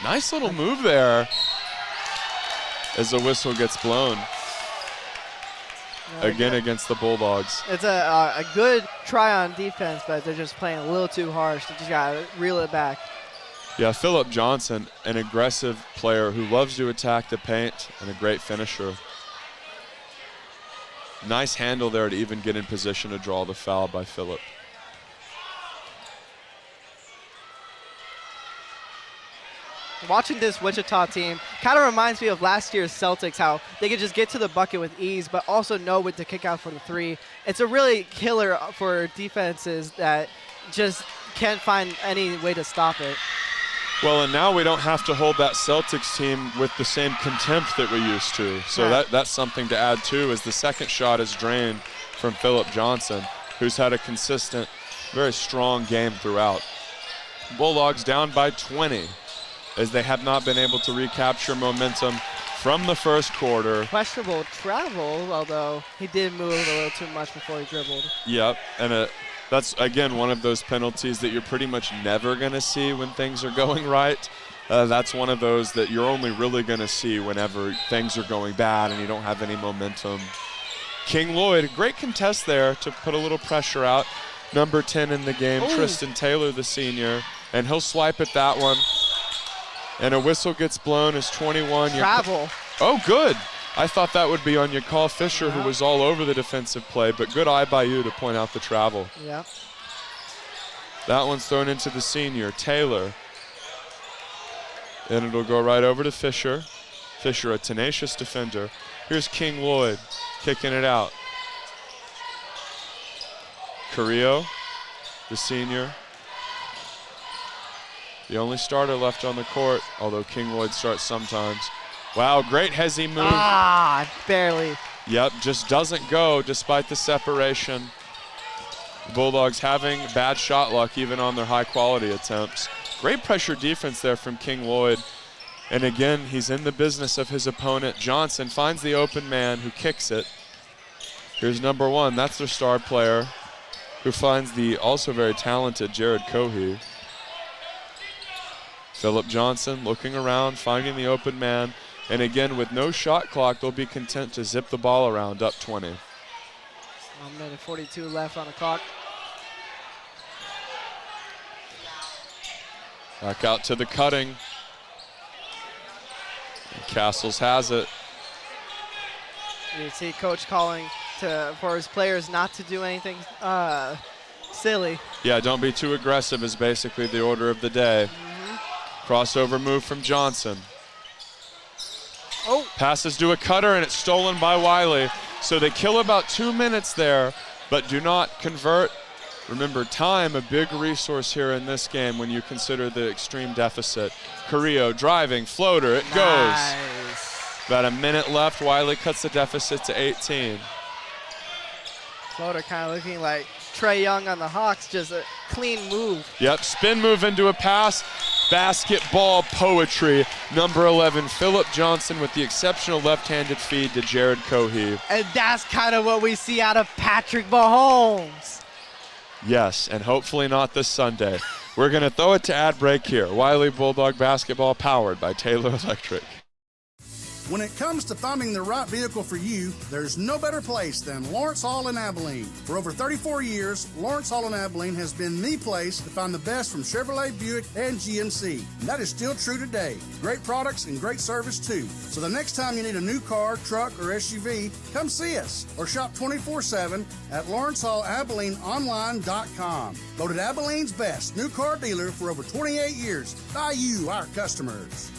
Nice little move there as the whistle gets blown. Again against the Bulldogs. It's a good try on defense, but they're just playing a little too harsh. They just got to reel it back. Yeah, Philip Johnson, an aggressive player who loves to attack the paint and a great finisher. Nice handle there to even get in position to draw the foul by Philip. Watching this Wichita team kind of reminds me of last year's Celtics, how they could just get to the bucket with ease, but also know when to kick out for the 3. It's a really killer for defenses that just can't find any way to stop it. Well, and now we don't have to hold that Celtics team with the same contempt that we used to. So that's something to add too, as the second shot is drained from Philip Johnson, who's had a consistent, very strong game throughout. Bulldogs down by 20. As they have not been able to recapture momentum from the first quarter. Questionable travel, although he did move a little too much before he dribbled. Yep, and that's, again, one of those penalties that you're pretty much never going to see when things are going right. That's one of those that you're only really going to see whenever things are going bad and you don't have any momentum. King Lloyd, great contest there to put a little pressure out. Number 10 in the game, Tristan Taylor, the senior, and he'll swipe at that one. And a whistle gets blown as 21. Travel. Oh, good. I thought that would be on Yakal Fisher, who was all over the defensive play, but good eye by you to point out the travel. Yeah. That one's thrown into the senior, Taylor. And it'll go right over to Fisher. Fisher, a tenacious defender. Here's King Lloyd kicking it out. Carrillo, the senior. The only starter left on the court, although King Lloyd starts sometimes. Wow, great Hezzy move. Barely. Yep, just doesn't go despite the separation. The Bulldogs having bad shot luck even on their high-quality attempts. Great pressure defense there from King Lloyd. And again, he's in the business of his opponent. Johnson finds the open man who kicks it. Here's number 1. That's their star player, who finds the also very talented Jared Cohey. Philip Johnson looking around, finding the open man. And again, with no shot clock, they'll be content to zip the ball around up 20. 1 minute 42 left on the clock. Back out to the cutting. And Castles has it. You see Coach calling for his players not to do anything silly. Yeah, don't be too aggressive is basically the order of the day. Crossover move from Johnson. Passes to a cutter, and it's stolen by Wylie. So they kill about 2 minutes there, but do not convert. Remember, time, a big resource here in this game when you consider the extreme deficit. Carrillo driving, floater, it goes. About a minute left. Wylie cuts the deficit to 18. Floater kind of looking like Trae Young on the Hawks, just a clean move. Yep, spin move into a pass. Basketball poetry. Number 11, Philip Johnson with the exceptional left-handed feed to Jared Cohee. And that's kind of what we see out of Patrick Mahomes. Yes, and hopefully not this Sunday. We're going to throw it to ad break here. Wylie Bulldog basketball powered by Taylor Electric. When it comes to finding the right vehicle for you, there's no better place than Lawrence Hall in Abilene. For over 34 years, Lawrence Hall in Abilene has been the place to find the best from Chevrolet, Buick, and GMC. And that is still true today. Great products and great service too. So the next time you need a new car, truck, or SUV, come see us or shop 24/7 at LawrenceHallAbileneOnline.com. Voted Abilene's best new car dealer for over 28 years by you, our customers.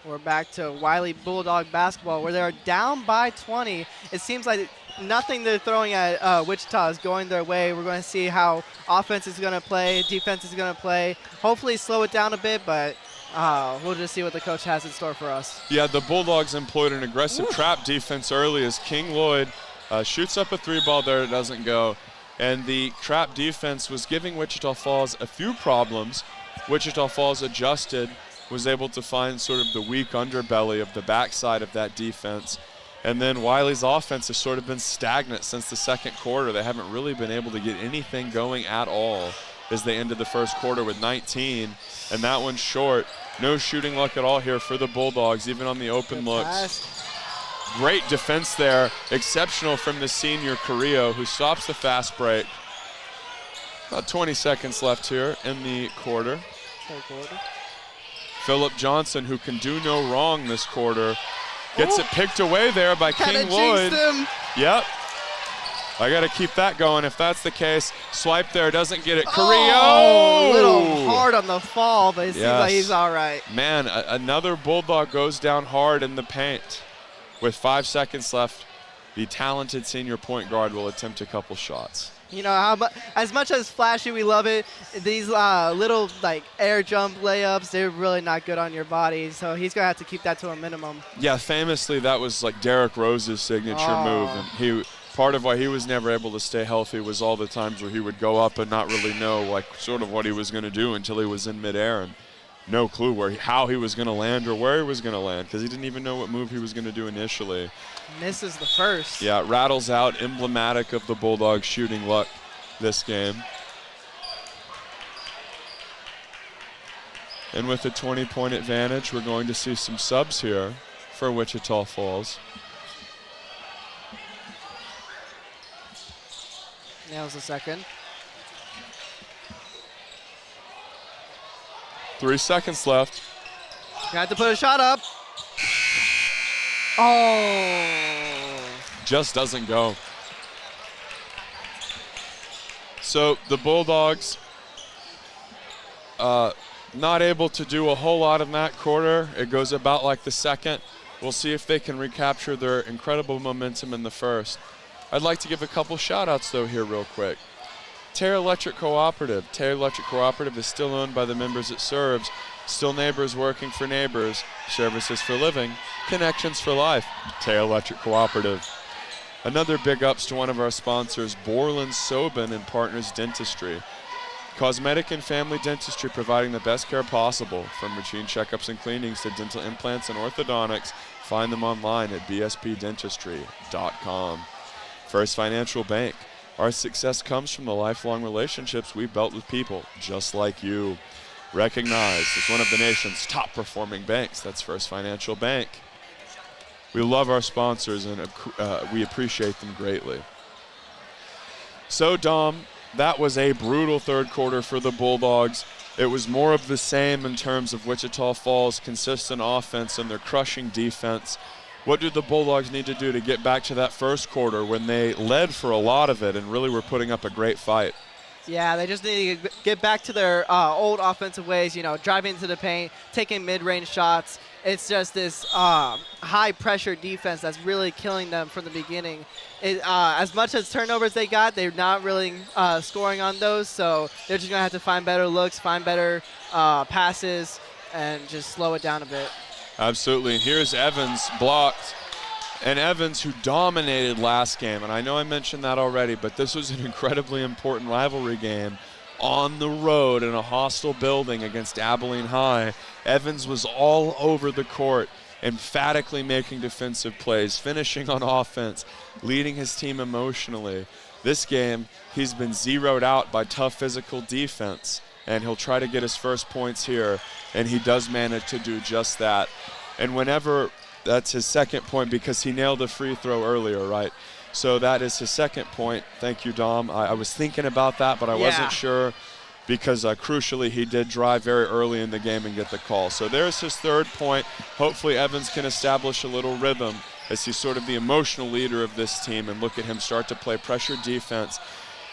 We're back to Wylie Bulldog basketball where they're down by 20. It seems like nothing they're throwing at Wichita is going their way. We're going to see how offense is going to play, defense is going to play. Hopefully slow it down a bit, but we'll just see what the coach has in store for us. Yeah, the Bulldogs employed an aggressive trap defense early as King Lloyd shoots up a three ball there. It doesn't go. And the trap defense was giving Wichita Falls a few problems. Wichita Falls adjusted, was able to find sort of the weak underbelly of the backside of that defense. And then Wylie's offense has sort of been stagnant since the second quarter. They haven't really been able to get anything going at all as they ended the first quarter with 19. And that one's short. No shooting luck at all here for the Bulldogs, even on the open looks. Great defense there. Exceptional from the senior Carrillo, who stops the fast break. About 20 seconds left here in the quarter. Philip Johnson, who can do no wrong this quarter, gets it picked away there by King Lloyd. Yep. I got to keep that going if that's the case. Swipe there, doesn't get it. Carrillo! Oh, a little hard on the fall, but it seems like he's all right. Man, another Bulldog goes down hard in the paint. With 5 seconds left, the talented senior point guard will attempt a couple shots. You know, as much as flashy we love it, these little like air jump layups, they're really not good on your body. So he's going to have to keep that to a minimum. Yeah, famously that was like Derrick Rose's signature move. And part of why he was never able to stay healthy was all the times where he would go up and not really know like sort of what he was going to do until he was in midair and no clue how he was going to land or where he was going to land because he didn't even know what move he was going to do initially. Misses the first. Yeah, rattles out, emblematic of the Bulldogs' shooting luck this game. And with a 20-point advantage, we're going to see some subs here for Wichita Falls. Nails a second. 3 seconds left. Got to put a shot up. Oh. Just doesn't go. So the Bulldogs not able to do a whole lot in that quarter. It goes about like the second. We'll see if they can recapture their incredible momentum in the first. I'd like to give a couple shout outs though here real quick. Taylor Electric Cooperative. Taylor Electric Cooperative is still owned by the members it serves. Still neighbors working for neighbors. Services for living. Connections for life. Taylor Electric Cooperative. Another big ups to one of our sponsors, Borland Sobin and Partners Dentistry. Cosmetic and family dentistry providing the best care possible. From routine checkups and cleanings to dental implants and orthodontics. Find them online at bspdentistry.com. First Financial Bank. Our success comes from the lifelong relationships we've built with people just like you. Recognized as one of the nation's top performing banks. That's First Financial Bank. We love our sponsors and we appreciate them greatly. So, Dom, that was a brutal third quarter for the Bulldogs. It was more of the same in terms of Wichita Falls' consistent offense and their crushing defense. What do the Bulldogs need to do to get back to that first quarter when they led for a lot of it and really were putting up a great fight? Yeah, they just need to get back to their old offensive ways, driving into the paint, taking mid-range shots. It's just this high-pressure defense that's really killing them from the beginning. As much as turnovers they got, they're not really scoring on those, so they're just going to have to find better looks, find better passes, and just slow it down a bit. Absolutely. And here's Evans blocked. And Evans, who dominated last game, and I know I mentioned that already, but this was an incredibly important rivalry game on the road in a hostile building against Abilene High. Evans was all over the court, emphatically making defensive plays, finishing on offense, leading his team emotionally. This game, he's been zeroed out by tough physical defense, and he'll try to get his first points here, and he does manage to do just that. And whenever that's his second point because he nailed a free throw earlier, right? So that is his second point. Thank you, Dom. I was thinking about that, but I wasn't sure because crucially he did drive very early in the game and get the call. So there's his third point. Hopefully Evans can establish a little rhythm as he's sort of the emotional leader of this team, and look at him start to play pressure defense.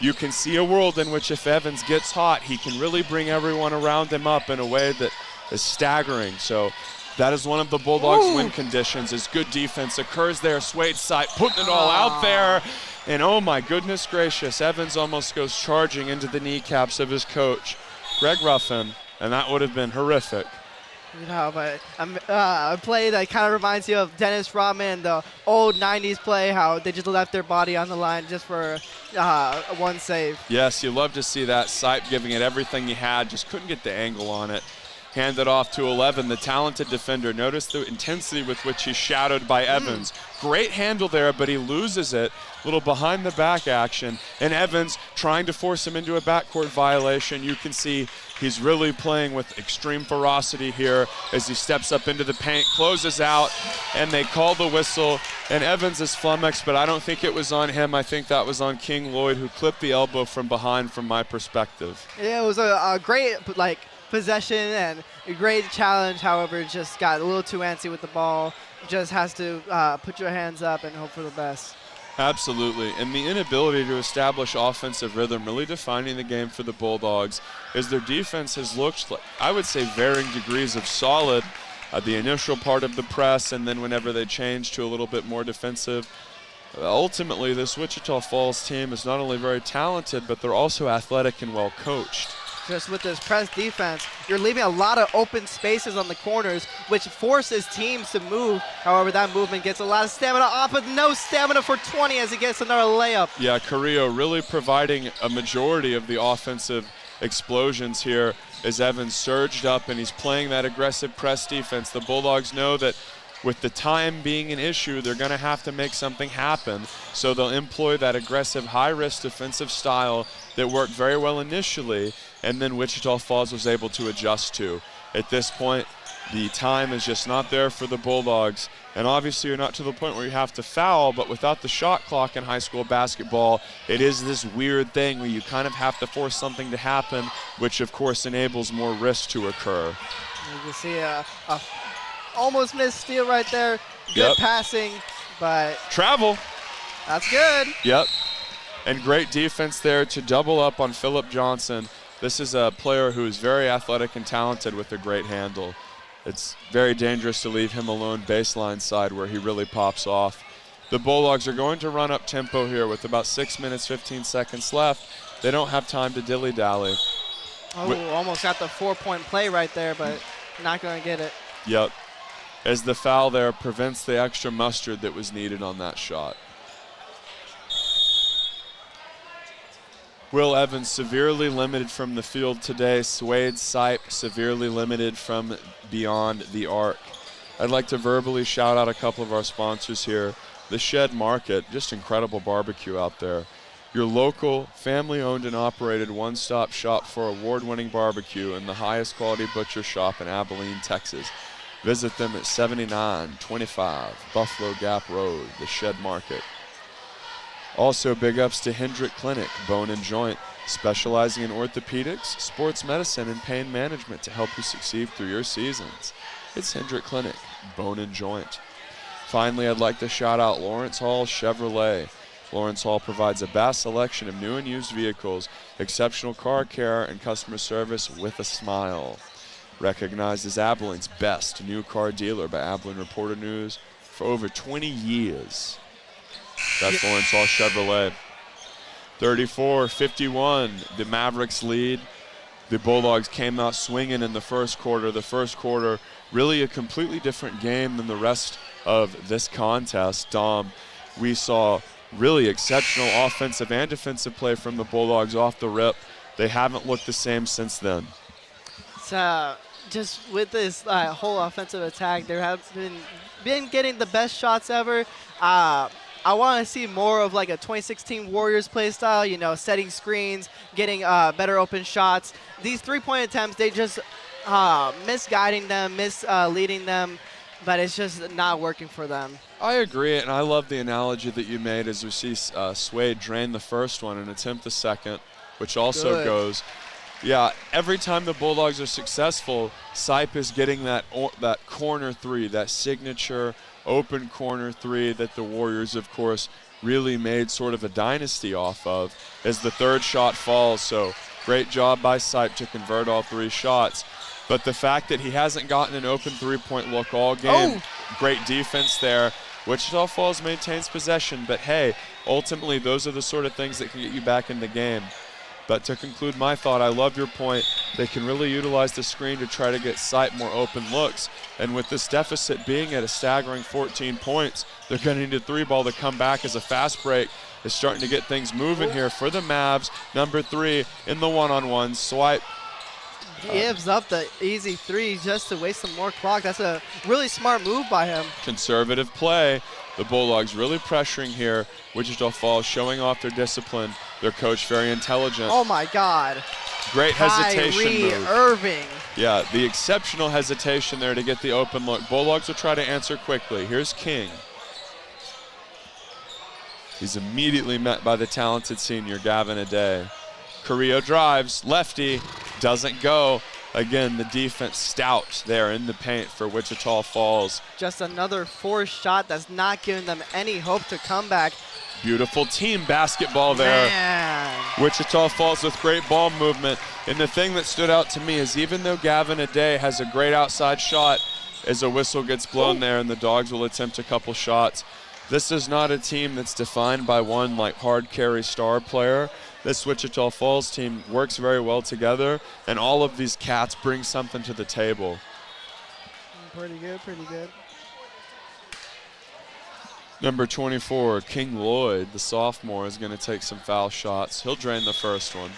You can see a world in which if Evans gets hot, he can really bring everyone around him up in a way that is staggering. So that is one of the Bulldogs' win conditions, as good defense occurs there. Swade Sight putting it all out there. And oh my goodness gracious, Evans almost goes charging into the kneecaps of his coach, Greg Ruffin, and that would have been horrific. But a play that kind of reminds you of Dennis Rodman, the old 90s play, how they just left their body on the line just for one save. Yes, you love to see that. Sipe giving it everything he had, just couldn't get the angle on it. Handed off to 11, the talented defender. Notice the intensity with which he's shadowed by Evans. Great handle there, but he loses it. Little behind the back action. And Evans trying to force him into a backcourt violation. You can see he's really playing with extreme ferocity here as he steps up into the paint, closes out, and they call the whistle. And Evans is flummoxed, but I don't think it was on him. I think that was on King Lloyd, who clipped the elbow from behind from my perspective. Yeah, it was a great, possession and a great challenge. However, just got a little too antsy with the ball. Just has to put your hands up and hope for the best. Absolutely, and the inability to establish offensive rhythm really defining the game for the Bulldogs, as their defense has looked, like, I would say, varying degrees of solid. The initial part of the press, and then whenever they change to a little bit more defensive. Ultimately, this Wichita Falls team is not only very talented, but they're also athletic and well coached. Just with this press defense, you're leaving a lot of open spaces on the corners, which forces teams to move. However, that movement gets a lot of stamina off, but no stamina for 20 as he gets another layup. Yeah, Carrillo really providing a majority of the offensive explosions here as Evans surged up and he's playing that aggressive press defense. The Bulldogs know that with the time being an issue, they're going to have to make something happen. So they'll employ that aggressive, high-risk defensive style that worked very well initially, and then Wichita Falls was able to adjust to. At this point, the time is just not there for the Bulldogs. And obviously you're not to the point where you have to foul, but without the shot clock in high school basketball, it is this weird thing where you kind of have to force something to happen, which of course enables more risk to occur. You can see a almost missed steal right there. Good passing, but travel. That's good. Yep. And great defense there to double up on Phillip Johnson. This is a player who is very athletic and talented with a great handle. It's very dangerous to leave him alone baseline side where he really pops off. The Bulldogs are going to run up tempo here with about 6 minutes, 15 seconds left. They don't have time to dilly-dally. Oh, almost got the 4-point play right there, but not going to get it. Yep. As the foul there prevents the extra mustard that was needed on that shot. Will Evans severely limited from the field today. Swade Sipe severely limited from beyond the arc. I'd like to verbally shout out a couple of our sponsors here. The Shed Market, just incredible barbecue out there. Your local, family-owned and operated one-stop shop for award-winning barbecue and the highest quality butcher shop in Abilene, Texas. Visit them at 7925 Buffalo Gap Road, the Shed Market. Also, big ups to Hendrick Clinic, Bone and Joint. specializing in orthopedics, sports medicine, and pain management to help you succeed through your seasons. It's Hendrick Clinic, Bone and Joint. Finally, I'd like to shout out Lawrence Hall Chevrolet. Lawrence Hall provides a vast selection of new and used vehicles, exceptional car care, and customer service with a smile. Recognized as Abilene's best new car dealer by Abilene Reporter News for over 20 years. That's Lawrence Hall Chevrolet. 34-51, the Mavericks lead. The Bulldogs came out swinging in the first quarter. The first quarter, really a completely different game than the rest of this contest. We saw really exceptional offensive and defensive play from the Bulldogs off the rip. They haven't looked the same since then. Just with this whole offensive attack, there have been getting the best shots ever. I want to see more of like a 2016 Warriors play style, setting screens, getting better open shots. These three-point attempts, they just misguiding them, misleading them, but it's just not working for them. I agree, and I love the analogy that you made as we see Swade drain the first one and attempt the second, which also goes. Yeah, every time the Bulldogs are successful, Sipe is getting that corner three, that signature open corner three that the Warriors, of course, really made sort of a dynasty off of as the third shot falls. So great job by Sipe to convert all three shots. But the fact that he hasn't gotten an open three-point look all game, great defense there. Wichita Falls maintains possession, but hey, ultimately those are the sort of things that can get you back in the game. But to conclude my thought, I love your point. They can really utilize the screen to try to get Sipe more open looks. And with this deficit being at a staggering 14 points, they're going to need a three ball to come back as a fast break is starting to get things moving here for the Mavs. Number 3 in the one-on-one. Swipe. Gives up the easy three just to waste some more clock. That's a really smart move by him. Conservative play. The Bulldogs really pressuring here. Wichita Falls showing off their discipline. Their coach very intelligent. Oh my God. Great hesitation move. Irving. Yeah, the exceptional hesitation there to get the open look. Bulldogs will try to answer quickly. Here's King. He's immediately met by the talented senior, Gavin Aday. Carrillo drives, lefty, doesn't go. Again, the defense stout there in the paint for Wichita Falls. Just another forced shot that's not giving them any hope to come back. Beautiful team basketball there. Man. Wichita Falls with great ball movement. And the thing that stood out to me is even though Gavin Aday has a great outside shot, as a whistle gets blown there and the Dogs will attempt a couple shots, this is not a team that's defined by one like hard carry star player. This Wichita Falls team works very well together, and all of these cats bring something to the table. Pretty good, pretty good. Number 24, King Lloyd, the sophomore, is going to take some foul shots. He'll drain the first one.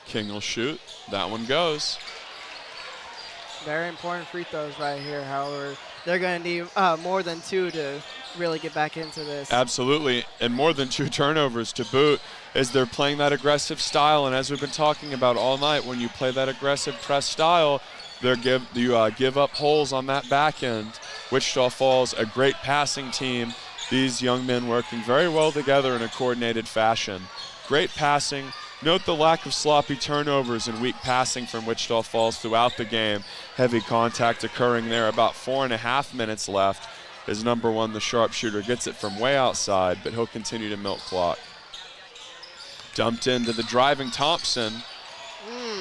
King will shoot. That one goes. Very important free throws right here. However, they're going to need more than 2 to really get back into this. Absolutely, and more than 2 turnovers to boot as they're playing that aggressive style. And as we've been talking about all night, when you play that aggressive press style, you give up holes on that back end. Wichita Falls, a great passing team. These young men working very well together in a coordinated fashion. Great passing. Note the lack of sloppy turnovers and weak passing from Wichita Falls throughout the game. Heavy contact occurring there. About 4.5 minutes left as number 1, the sharpshooter, gets it from way outside, but he'll continue to milk clock. Dumped into the driving Thompson,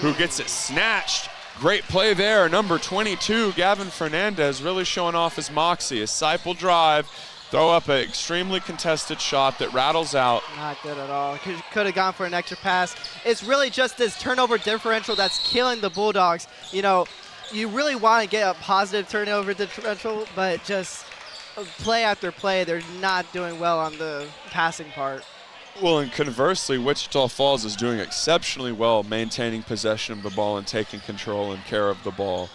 who gets it snatched. Great play there. Number 22, Gavin Fernandez, really showing off his moxie. A Sipe will drive. Throw up an extremely contested shot that rattles out. Not good at all. Could have gone for an extra pass. It's really just this turnover differential that's killing the Bulldogs. You really want to get a positive turnover differential, but just play after play, they're not doing well on the passing part. Well, and conversely, Wichita Falls is doing exceptionally well maintaining possession of the ball and taking control and care of the ball.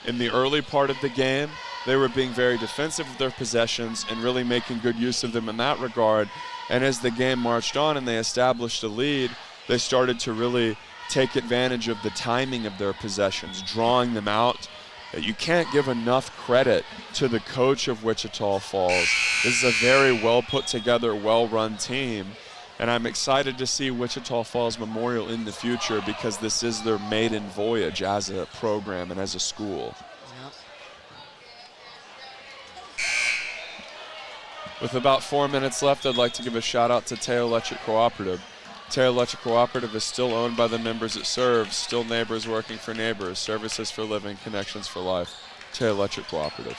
In the early part of the game, they were being very defensive of their possessions and really making good use of them in that regard. And as the game marched on and they established a lead, they started to really take advantage of the timing of their possessions, drawing them out, You can't give enough credit to the coach of Wichita Falls. This is a very well put together, well run team. And I'm excited to see Wichita Falls Memorial in the future because this is their maiden voyage as a program and as a school. Yep. With about 4 minutes left, I'd like to give a shout out to Taylor Electric Cooperative. Taylor Electric Cooperative is still owned by the members it serves, still neighbors working for neighbors, services for living, connections for life. Taylor Electric Cooperative.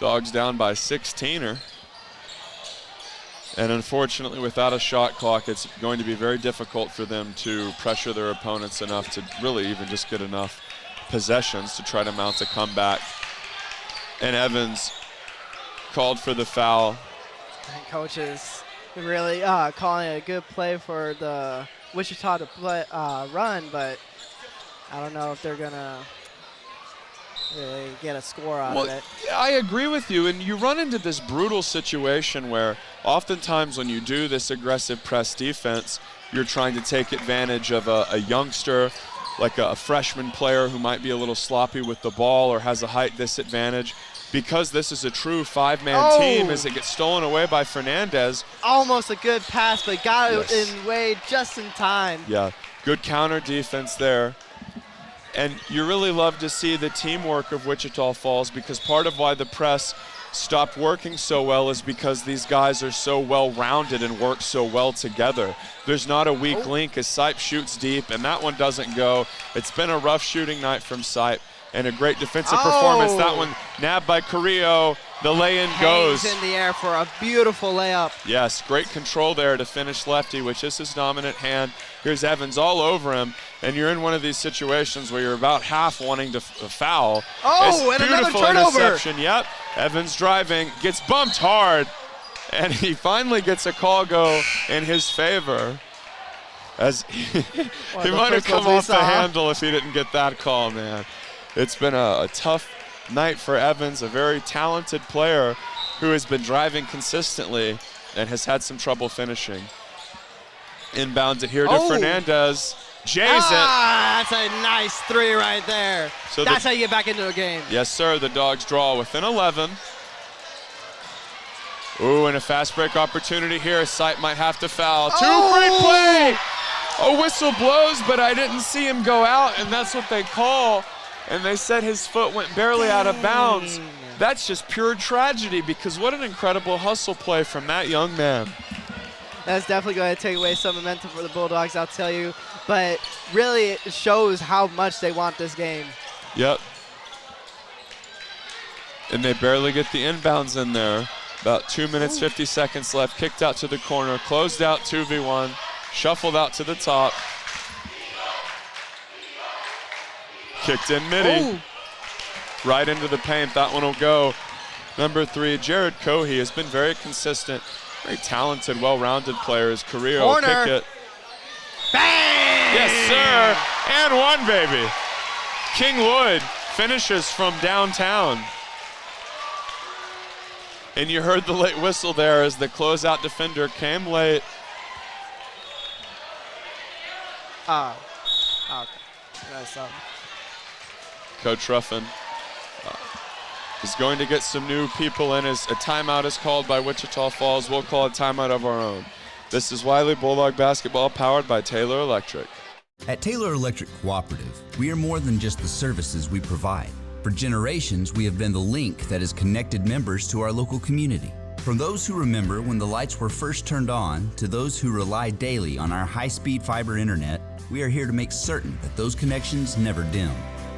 Dogs down by 16er. And unfortunately, without a shot clock, it's going to be very difficult for them to pressure their opponents enough to really even just get enough possessions to try to mount a comeback. And Evans called for the foul. And coach is really calling it a good play for the Wichita to play, run, but I don't know if they're going to really get a score out of it. I agree with you, and you run into this brutal situation where oftentimes when you do this aggressive press defense, you're trying to take advantage of a youngster, like a freshman player who might be a little sloppy with the ball or has a height disadvantage. Because this is a true five-man team, as it gets stolen away by Fernandez. Almost a good pass, but got it in way just in time. Yeah, good counter defense there. And you really love to see the teamwork of Wichita Falls, because part of why the press stopped working so well is because these guys are so well-rounded and work so well together. There's not a weak link as Sipe shoots deep, and that one doesn't go. It's been a rough shooting night from Sipe, and a great defensive performance. That one nabbed by Carrillo. The lay-in goes. Hangs in the air for a beautiful layup. Yes, great control there to finish lefty, which is his dominant hand. Here's Evans all over him, and you're in one of these situations where you're about half wanting to foul. And another turnover. Interception. Yep, Evans driving, gets bumped hard, and he finally gets a call go in his favor. As he might have come off the handle if he didn't get that call, man. It's been a tough night for Evans, a very talented player who has been driving consistently and has had some trouble finishing. Inbounds it here to Fernandez. Jays it. That's a nice three right there. So that's how you get back into a game. Yes, sir. The Dogs draw within 11. Ooh, and a fast break opportunity here. Sipe might have to foul. Great play. A whistle blows, but I didn't see him go out, and that's what they call. And they said his foot went barely out of bounds. That's just pure tragedy, because what an incredible hustle play from that young man. That's definitely going to take away some momentum for the Bulldogs, I'll tell you. But really, it shows how much they want this game. Yep. And they barely get the inbounds in there. About 2 minutes, 50 seconds left. Kicked out to the corner, closed out 2v1, shuffled out to the top. Kicked in midi, right into the paint. That one will go. Number 3, Jared Cohey has been very consistent, very talented, well-rounded player. His career will kick it. Bang! Yes, sir. And one, baby. King Lloyd finishes from downtown. And you heard the late whistle there as the closeout defender came late. Okay. That's Coach Ruffin is going to get some new people in as a timeout is called by Wichita Falls. We'll call a timeout of our own. This is Wylie Bulldog Basketball, powered by Taylor Electric. At Taylor Electric Cooperative, we are more than just the services we provide. For generations, we have been the link that has connected members to our local community. From those who remember when the lights were first turned on to those who rely daily on our high-speed fiber internet, we are here to make certain that those connections never dim.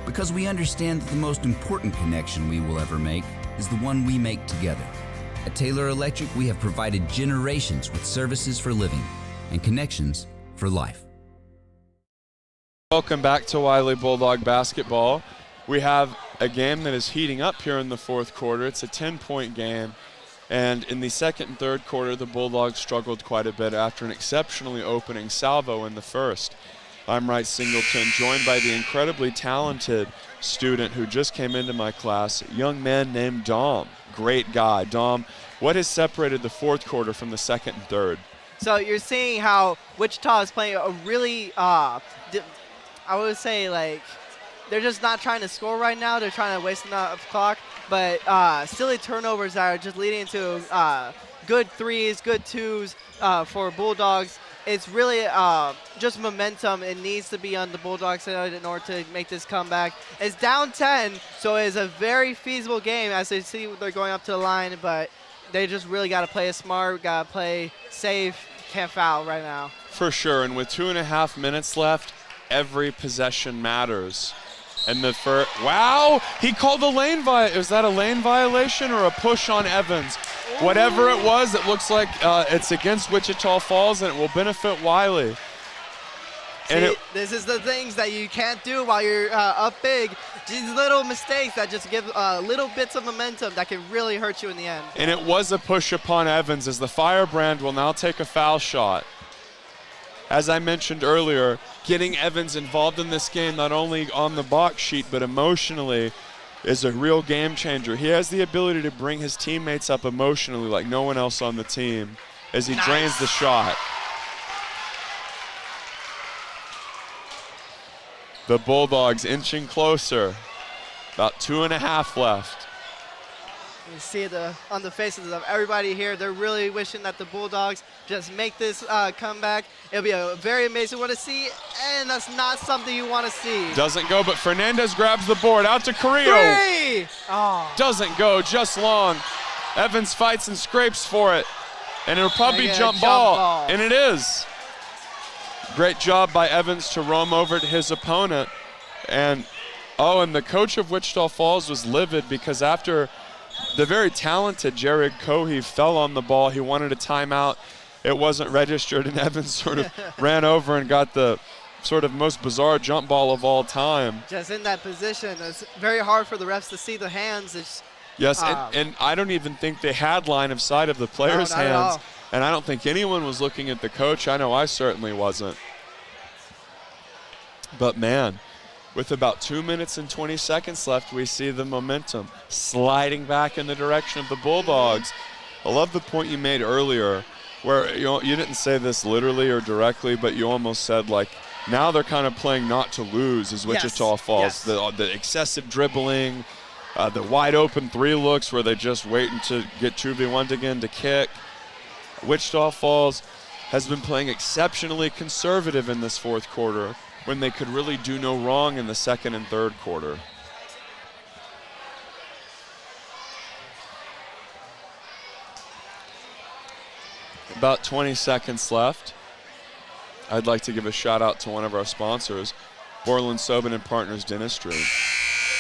Because we understand that the most important connection we will ever make is the one we make together. At Taylor Electric, we have provided generations with services for living and connections for life. Welcome back to Wylie Bulldog Basketball. We have a game that is heating up here in the fourth quarter. It's a 10-point game. And in the second and third quarter, the Bulldogs struggled quite a bit after an exceptionally opening salvo in the first. I'm Wright Singleton, joined by the incredibly talented student who just came into my class, a young man named Dom. Great guy. Dom, what has separated the fourth quarter from the second and third? So you're seeing how Wichita is playing a really, I would say, like, they're just not trying to score right now. They're trying to waste enough clock. But silly turnovers that are just leading to good threes, good twos for Bulldogs. It's really just momentum. It needs to be on the Bulldogs side in order to make this comeback. It's down 10, so it's a very feasible game as they see they're going up to the line, but they just really got to play it smart, got to play safe, can't foul right now. For sure, and with 2.5 minutes left, every possession matters. And the first, wow, he called a lane violation. Was that a lane violation or a push on Evans? Whatever it was, it looks like it's against Wichita Falls and it will benefit Wylie. See, this is the things that you can't do while you're up big. These little mistakes that just give little bits of momentum that can really hurt you in the end. And it was a push upon Evans as the Firebrand will now take a foul shot. As I mentioned earlier, getting Evans involved in this game, not only on the box sheet, but emotionally, is a real game changer. He has the ability to bring his teammates up emotionally like no one else on the team as he drains the shot. The Bulldogs inching closer. About 2.5 left. You see on the faces of everybody here, they're really wishing that the Bulldogs just make this comeback. It'll be a very amazing one to see, and that's not something you want to see. Doesn't go, but Fernandez grabs the board. Out to Carrillo. Three! Oh. Doesn't go, just long. Evans fights and scrapes for it, and it'll probably be jump ball, and it is. Great job by Evans to roam over to his opponent. And the coach of Wichita Falls was livid because after the very talented Jared Cohey fell on the ball, he wanted a timeout. It wasn't registered, and Evans sort of ran over and got the sort of most bizarre jump ball of all time. Just in that position, it's very hard for the refs to see the hands. Yes, and I don't even think they had line of sight of the player's hands. And I don't think anyone was looking at the coach. I know I certainly wasn't. But man, with about 2 minutes and 20 seconds left, we see the momentum sliding back in the direction of the Bulldogs. I love the point you made earlier where you didn't say this literally or directly, but you almost said, like, now they're kind of playing not to lose as Wichita Falls. Yes. The excessive dribbling, the wide open three looks where they just waiting to get 2v1 again to kick. Wichita Falls has been playing exceptionally conservative in this fourth quarter when they could really do no wrong in the second and third quarter. About 20 seconds left. I'd like to give a shout out to one of our sponsors, Borland Sobin and Partners Dentistry.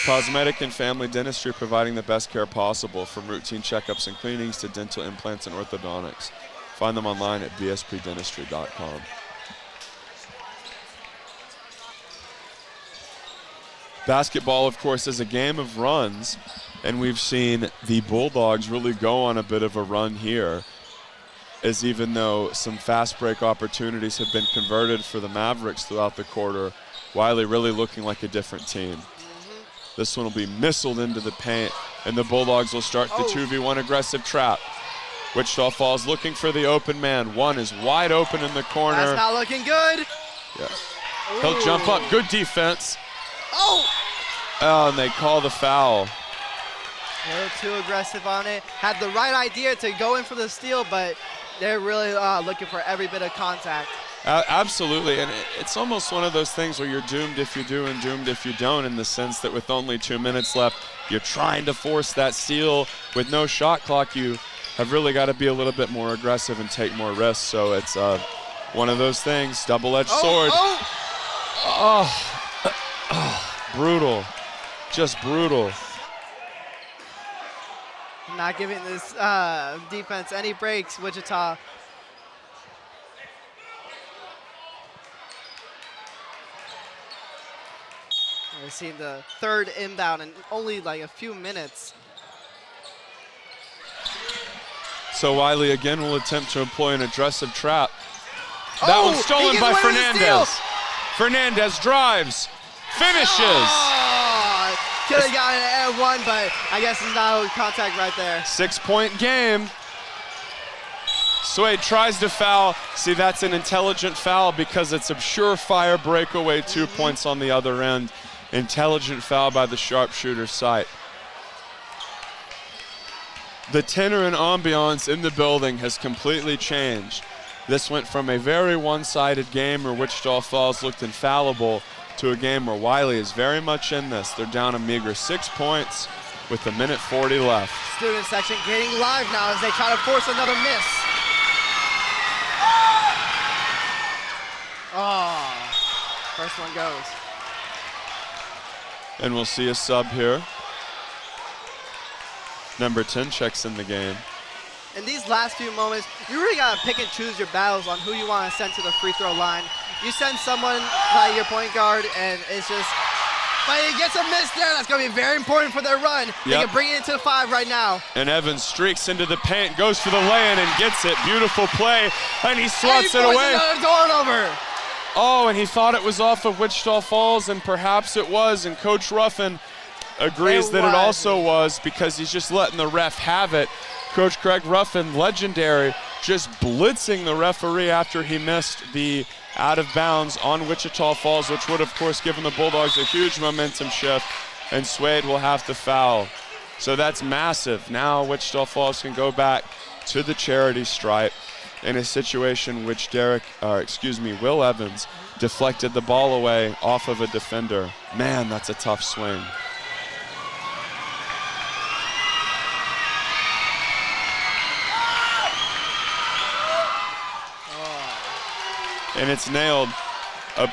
Cosmetic and family dentistry providing the best care possible, from routine checkups and cleanings to dental implants and orthodontics. Find them online at bspdentistry.com. Basketball, of course, is a game of runs, and we've seen the Bulldogs really go on a bit of a run here, as even though some fast break opportunities have been converted for the Mavericks throughout the quarter, Wylie really looking like a different team. This one will be missiled into the paint, and the Bulldogs will start the 2v1 aggressive trap. Wichita Falls looking for the open man. One is wide open in the corner. That's not looking good. Yeah. He'll jump up. Good defense. Oh, and they call the foul. A little too aggressive on it. Had the right idea to go in for the steal, but they're really looking for every bit of contact. Absolutely, and it's almost one of those things where you're doomed if you do and doomed if you don't, in the sense that with only 2 minutes left, you're trying to force that steal. With no shot clock, you have really got to be a little bit more aggressive and take more risks. So it's one of those things, double-edged sword. Brutal, just brutal. Not giving this defense any breaks, Wichita. We're seeing the third inbound in only like a few minutes. So Wylie again will attempt to employ an aggressive trap. That one's stolen by Fernandez. Fernandez drives, finishes. Could have gotten an and one, but I guess it's not contact right there. 6-point game. Swade tries to foul. See, that's an intelligent foul because it's a surefire breakaway, 2 points on the other end. Intelligent foul by the sharpshooter Sipe. The tenor and ambiance in the building has completely changed. This went from a very one-sided game where Wichita Falls looked infallible to a game where Wylie is very much in this. They're down a meager 6 points with 1:40 left. Student section getting live now as they try to force another miss. Oh, first one goes. And we'll see a sub here. Number 10 checks in the game. In these last few moments, you really got to pick and choose your battles on who you want to send to the free throw line. You send someone like your point guard, and it's just, but he gets a miss there. That's going to be very important for their run. They can bring it into the 5 right now. And Evans streaks into the paint, goes for the lay-in and gets it. Beautiful play, and he swats it away. Going over. Oh, and he thought it was off of Wichita Falls, and perhaps it was, and Coach Ruffin agrees that it also was because he's just letting the ref have it. Coach Craig Ruffin, legendary, just blitzing the referee after he missed the out of bounds on Wichita Falls, which would, of course, given the Bulldogs a huge momentum shift, and Swade will have to foul. So that's massive. Now Wichita Falls can go back to the charity stripe in a situation which Will Evans deflected the ball away off of a defender. Man, that's a tough swing. And it's nailed.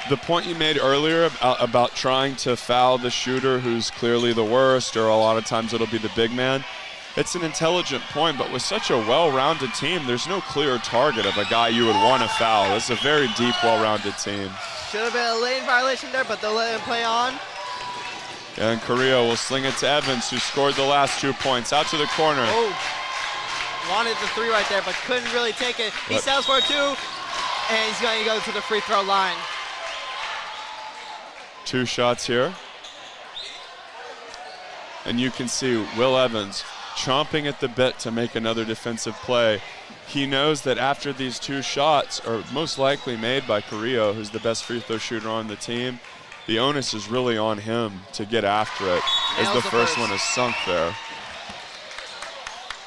The point you made earlier about trying to foul the shooter who's clearly the worst, or a lot of times it'll be the big man, it's an intelligent point, but with such a well-rounded team, there's no clear target of a guy you would want to foul. This is a very deep, well-rounded team. Should have been a lane violation there, but they'll let him play on. And Carrillo will sling it to Evans, who scored the last 2 points. Out to the corner. Oh, wanted the 3 right there, but couldn't really take it. He settles for a 2. And he's going to go to the free throw line. 2 shots here. And you can see Will Evans chomping at the bit to make another defensive play. He knows that after these 2 shots are most likely made by Carrillo, who's the best free throw shooter on the team, the onus is really on him to get after it, as the first one is sunk there.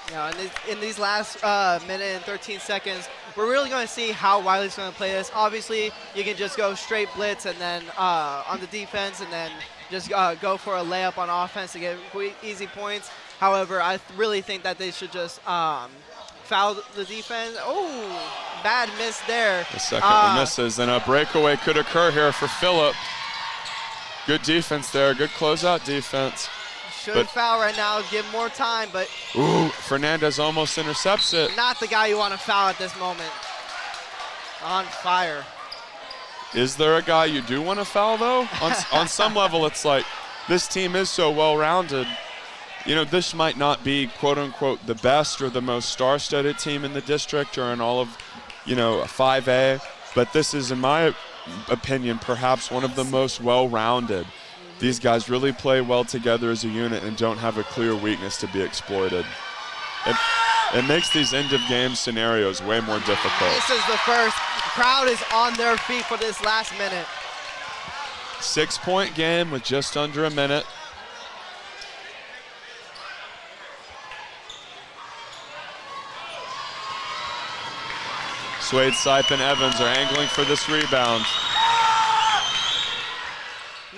You know, in these last minute and 13 seconds, we're really going to see how Wylie's going to play this. Obviously, you can just go straight blitz and then on the defense, and then just go for a layup on offense to get easy points. However, I really think that they should just foul the defense. Oh, bad miss there. The second one misses, and a breakaway could occur here for Phillip. Good defense there, good closeout defense. Should foul right now, give more time, but ooh, Fernandez almost intercepts it. Not the guy you want to foul at this moment. On fire. Is there a guy you do want to foul, though? On some level, it's like this team is so well-rounded. You know, this might not be, quote-unquote, the best or the most star-studded team in the district or in all of, 5A, but this is, in my opinion, perhaps one of the most well-rounded. These guys really play well together as a unit and don't have a clear weakness to be exploited. It makes these end-of-game scenarios way more difficult. This is the first. The crowd is on their feet for this last minute. 6-point game with just under a minute. Swade, Sipe, and Evans are angling for this rebound.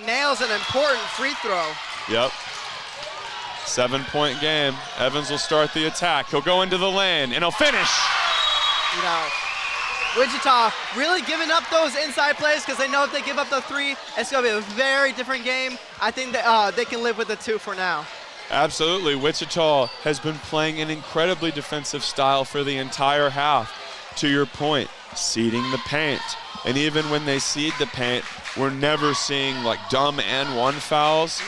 Nails an important free throw. Yep. 7-point game. Evans will start the attack. He'll go into the lane, and he'll finish. Wichita really giving up those inside plays because they know if they give up the 3, it's going to be a very different game. I think that they can live with the 2 for now. Absolutely. Wichita has been playing an incredibly defensive style for the entire half. To your point, seeding the paint. And even when they seed the paint, we're never seeing like dumb and 1 fouls.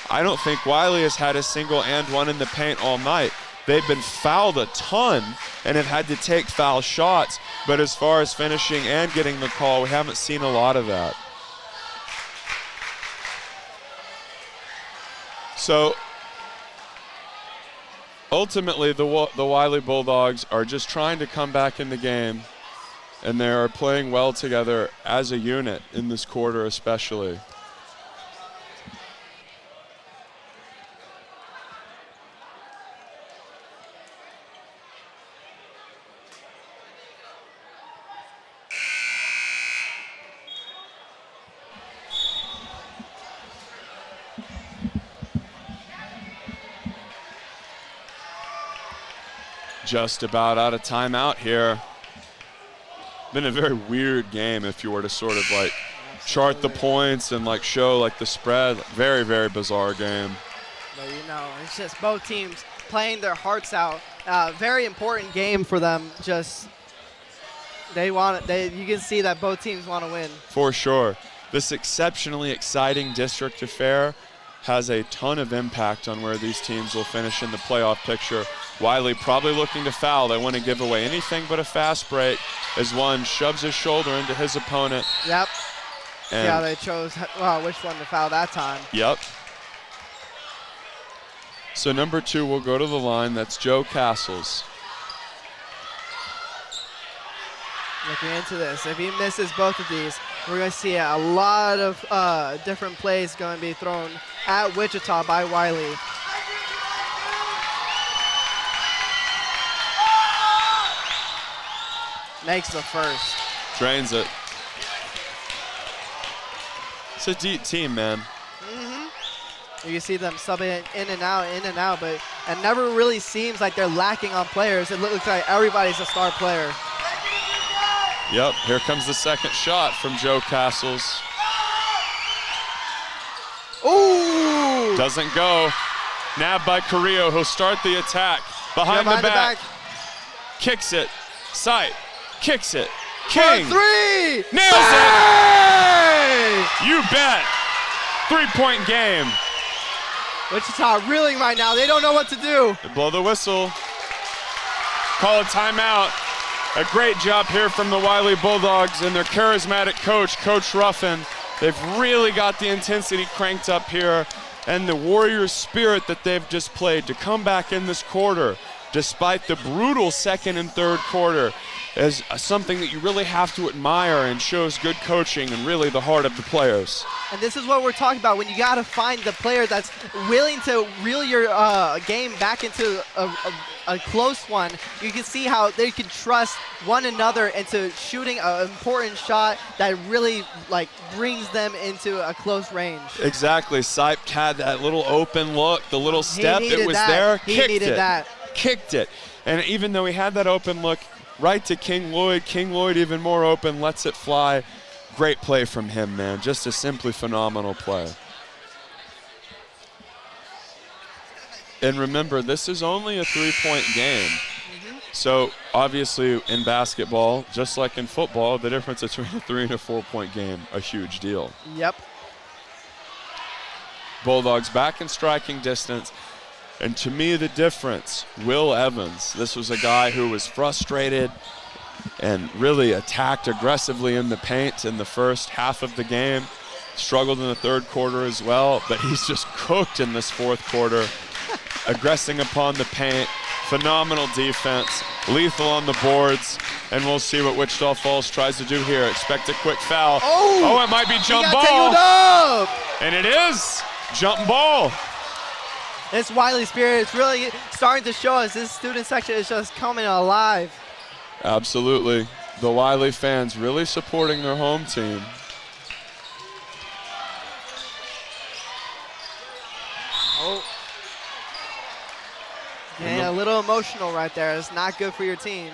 I don't think Wylie has had a single and 1 in the paint all night. They've been fouled a ton and have had to take foul shots, but as far as finishing and getting the call, we haven't seen a lot of that. So ultimately, the Wylie Bulldogs are just trying to come back in the game, and they are playing well together as a unit in this quarter especially. Just about out of timeout here. Been a very weird game if you were to sort of like chart the points and like show like the spread. Very, very bizarre game. But you know, it's just both teams playing their hearts out. Very important game for them. Just you can see that both teams want to win. For sure. This exceptionally exciting district affair has a ton of impact on where these teams will finish in the playoff picture. Wylie probably looking to foul. They want to give away anything but a fast break as one shoves his shoulder into his opponent. Yep. And yeah, they chose which one to foul that time. Yep. So number 2 will go to the line. That's Joe Castles. Looking into this. If he misses both of these, we're going to see a lot of different plays going to be thrown at Wichita by Wylie. Makes the first. Drains it. It's a deep team, man. You can see them subbing in and out, but it never really seems like they're lacking on players. It looks like everybody's a star player. Yep, here comes the second shot from Joe Castles. Ooh! Doesn't go. Nabbed by Carrillo. He'll start the attack. Behind the back. Kicks it. Sight. Kicks it. King. For 3! Nails it! You bet. 3-point game. Wichita reeling right now. They don't know what to do. They blow the whistle. Call a timeout. A great job here from the Wylie Bulldogs and their charismatic coach, Coach Ruffin. They've really got the intensity cranked up here and the warrior spirit that they've just played to come back in this quarter, despite the brutal second and third quarter, is something that you really have to admire and shows good coaching and really the heart of the players. And this is what we're talking about, when you got to find the player that's willing to reel your game back into a close one. You can see how they can trust one another into shooting an important shot that really like brings them into a close range. Exactly. Sipe had that little open look, the little step. It was that. there. He kicked needed it. that. Kicked it. And even though he had that open look, right to King Lloyd even more open, lets it fly. Great play from him, man. Just a simply phenomenal play. And remember, this is only a 3-point game. So obviously in basketball, just like in football, the difference between a 3 and a 4-point game, a huge deal. Yep. Bulldogs back in striking distance. And to me, the difference, Will Evans. This was a guy who was frustrated and really attacked aggressively in the paint in the first half of the game. Struggled in the third quarter as well, but he's just cooked in this fourth quarter, aggressing upon the paint. Phenomenal defense, lethal on the boards, and we'll see what Wichita Falls tries to do here. Expect a quick foul. Oh, it might be jump ball. And it is jump ball. This Wylie spirit is really starting to show us. This student section is just coming alive. Absolutely. The Wylie fans really supporting their home team. Oh. Yeah, a little emotional right there. It's not good for your team.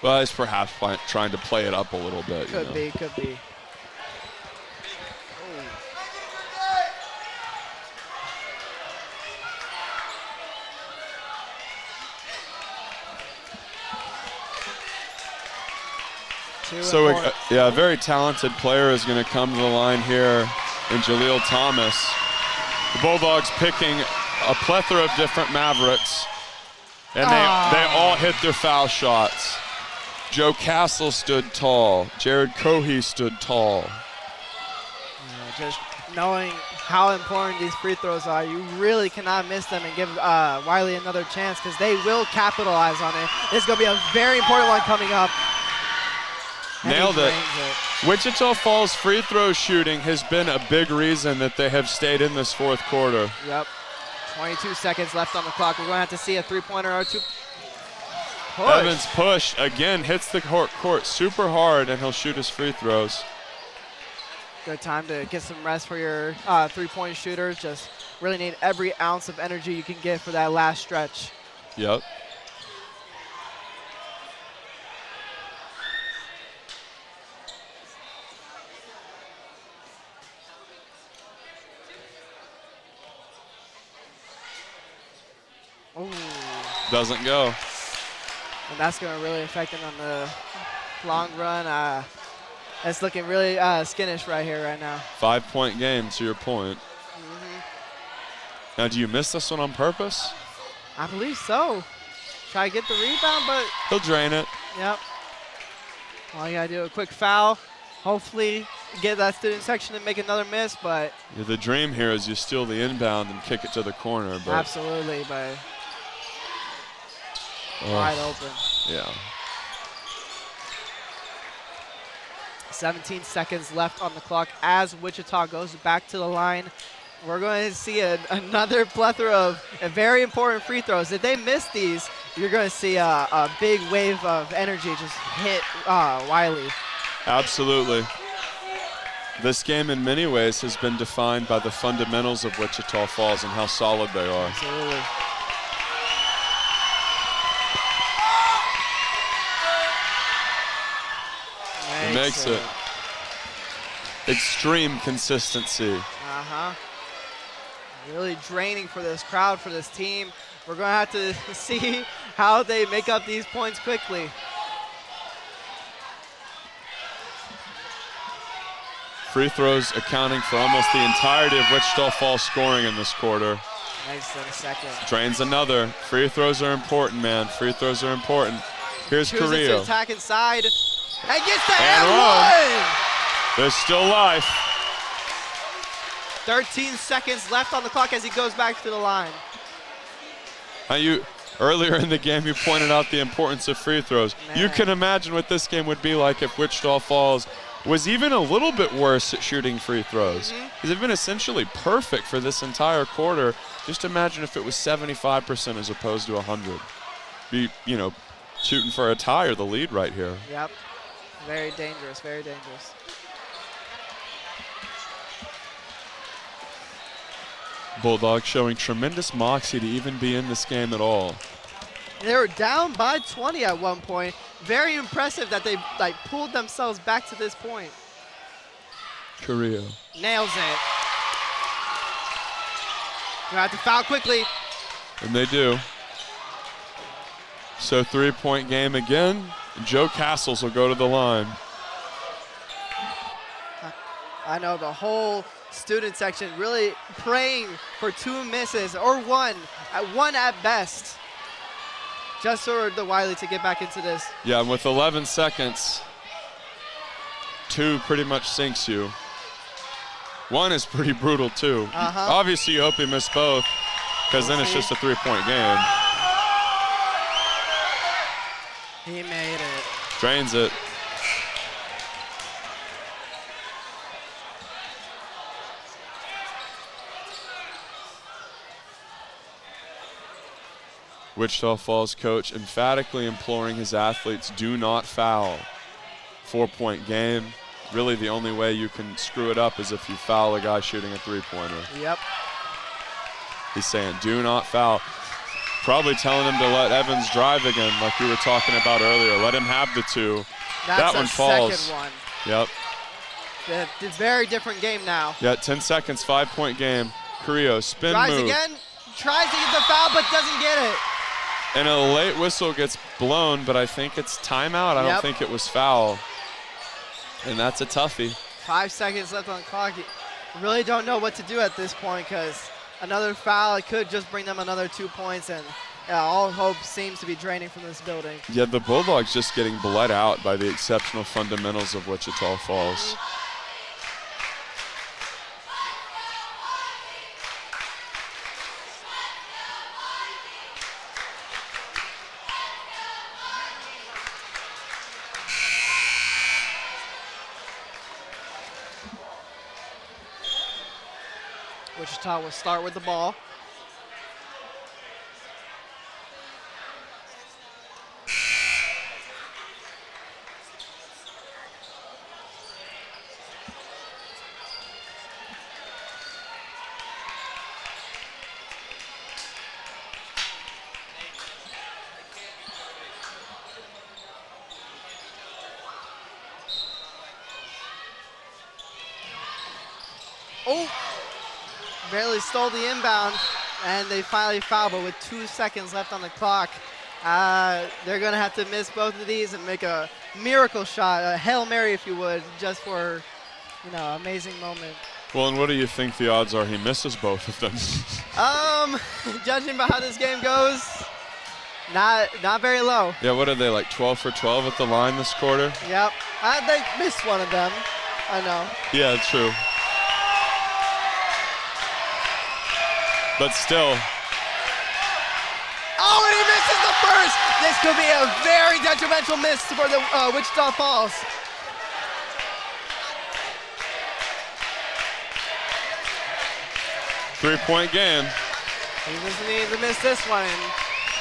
Well, he's perhaps trying to play it up a little bit. Could be. So, a very talented player is going to come to the line here in Jaleel Thomas. The Bulldogs picking a plethora of different Mavericks, and they all hit their foul shots. Joe Castle stood tall. Jared Cohey stood tall. Just knowing how important these free throws are. You really cannot miss them and give Wylie another chance because they will capitalize on it. This is going to be a very important one coming up. And Nailed it. Wichita Falls free throw shooting has been a big reason that they have stayed in this fourth quarter. Yep. 22 seconds left on the clock. We're going to have to see a three-pointer or two. Push. Evans push again, hits the court super hard, and he'll shoot his free throws. Good time to get some rest for your three-point shooters. Just really need every ounce of energy you can get for that last stretch. Yep. Ooh. Doesn't go. And that's going to really affect him on the long run. It's looking really skinnish right here right now. 5-point game, to your point. Now, do you miss this one on purpose? I believe so. Try to get the rebound, but He'll drain it. Yep. All you got to do a quick foul. Hopefully get that student section and make another miss, but Yeah, the dream here is you steal the inbound and kick it to the corner. But absolutely, but wide open. Yeah. 17 seconds left on the clock as Wichita goes back to the line. We're going to see another plethora of very important free throws. If they miss these, you're going to see a big wave of energy just hit Wylie. Absolutely. This game in many ways has been defined by the fundamentals of Wichita Falls and how solid they are. Absolutely. Makes it. Extreme consistency. Uh-huh. Really draining for this crowd, for this team. We're going to have to see how they make up these points quickly. Free throws accounting for almost the entirety of Wichita Falls scoring in this quarter. Nice in a second. Drains another. Free throws are important, man. Free throws are important. Here's Chooses Carrillo. to attack inside. And gets the And and one! There's still life. 13 seconds left on the clock as he goes back to the line. Earlier in the game, you pointed out the importance of free throws. Man. You can imagine what this game would be like if Wichita Falls was even a little bit worse at shooting free throws. Because they've been essentially perfect for this entire quarter. Just imagine if it was 75% as opposed to 100. Be, shooting for a tie or the lead right here. Yep. Very dangerous, very dangerous. Bulldogs showing tremendous moxie to even be in this game at all. They were down by 20 at one point. Very impressive that they pulled themselves back to this point. Carrillo. Nails it. Gonna have to foul quickly. And they do. So 3-point game again. Joe Castles will go to the line. I know the whole student section really praying for 2 misses or one at best. Just for the Wylie to get back into this. Yeah, and with 11 seconds, 2 pretty much sinks you. 1 is pretty brutal too. Obviously you hope you miss both, because then it's just a 3-point game. He made it. Drains it. Wichita Falls coach emphatically imploring his athletes, do not foul. 4-point game. Really the only way you can screw it up is if you foul a guy shooting a 3-pointer. Yep. He's saying, do not foul. Probably telling him to let Evans drive again, like we were talking about earlier. Let him have the 2. That's that one falls. Second one. Yep. It's a very different game now. Yeah, 10 seconds, 5-point game. Carrillo, spin Tries move. again, tries to get the foul, but doesn't get it. And a late whistle gets blown, but I think it's timeout. I don't think it was foul. And that's a toughie. 5 seconds left on the clock. You really don't know what to do at this point because another foul, it could just bring them another 2 points, and all hope seems to be draining from this building. Yeah, the Bulldogs just getting bled out by the exceptional fundamentals of Wichita Falls. Wichita will start with the ball. Oh, barely stole the inbound, and they finally fouled, but with 2 seconds left on the clock, they're going to have to miss both of these and make a miracle shot, a Hail Mary, if you would, just for, amazing moment. Well, and what do you think the odds are he misses both of them? Judging by how this game goes, not very low. Yeah, what are they, like 12 for 12 at the line this quarter? Yep. They missed one of them. I know. Yeah, true. But still. Oh, and he misses the first. This could be a very detrimental miss for the Wichita Falls. Three-point game. He doesn't need to miss this one.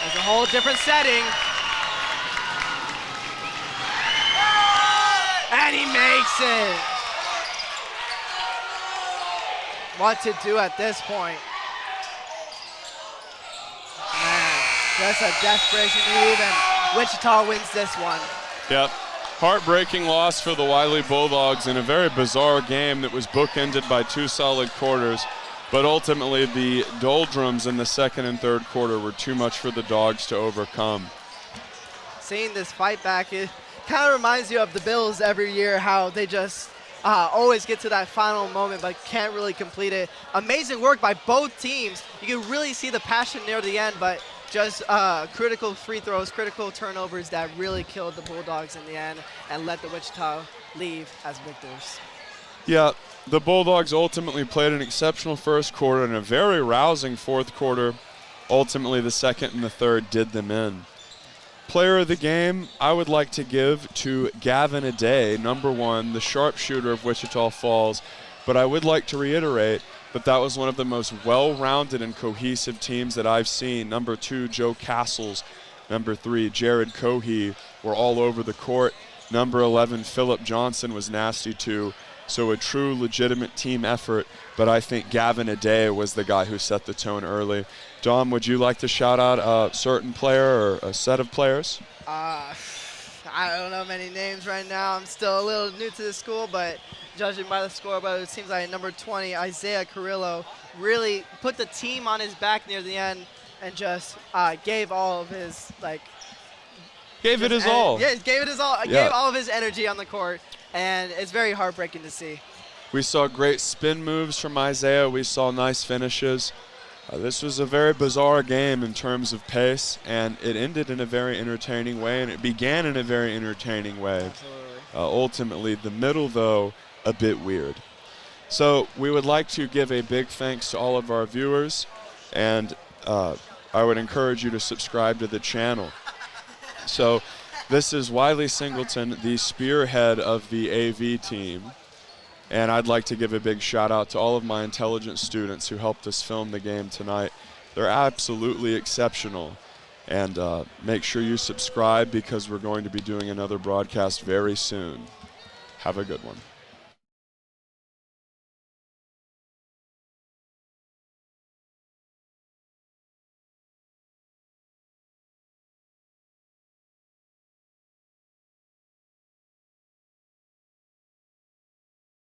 It's a whole different setting. And he makes it. What to do at this point? That's a desperation move, and Wichita wins this one. Yep. Heartbreaking loss for the Wylie Bulldogs in a very bizarre game that was bookended by 2 solid quarters. But ultimately, the doldrums in the second and third quarter were too much for the Dogs to overcome. Seeing this fight back, it kind of reminds you of the Bills every year, how they just always get to that final moment but can't really complete it. Amazing work by both teams. You can really see the passion near the end, but just critical free throws, critical turnovers that really killed the Bulldogs in the end and let the Wichita leave as victors. Yeah, the Bulldogs ultimately played an exceptional first quarter and a very rousing fourth quarter. Ultimately, the second and the third did them in. Player of the game, I would like to give to Gavin Aday, number 1, the sharpshooter of Wichita Falls. But I would like to reiterate that that was one of the most well-rounded and cohesive teams that I've seen. Number 2, Joe Castles. Number 3, Jared Cohey were all over the court. Number 11, Philip Johnson was nasty too. So a true legitimate team effort, but I think Gavin Aday was the guy who set the tone early. Dom, would you like to shout out a certain player or a set of players? I don't know many names right now. I'm still a little new to the school, but judging by the scoreboard, it seems like number 20, Isaiah Carrillo, really put the team on his back near the end and just gave all of his, Gave it his all. Yeah, gave it his all. Yeah. Gave all of his energy on the court, and it's very heartbreaking to see. We saw great spin moves from Isaiah. We saw nice finishes. This was a very bizarre game in terms of pace, and it ended in a very entertaining way, and it began in a very entertaining way. Absolutely. Ultimately, the middle, though, a bit weird. So we would like to give a big thanks to all of our viewers, and I would encourage you to subscribe to the channel. So this is Wylie Singleton, the spearhead of the AV team. And I'd like to give a big shout out to all of my intelligence students who helped us film the game tonight. They're absolutely exceptional. And make sure you subscribe because we're going to be doing another broadcast very soon. Have a good one.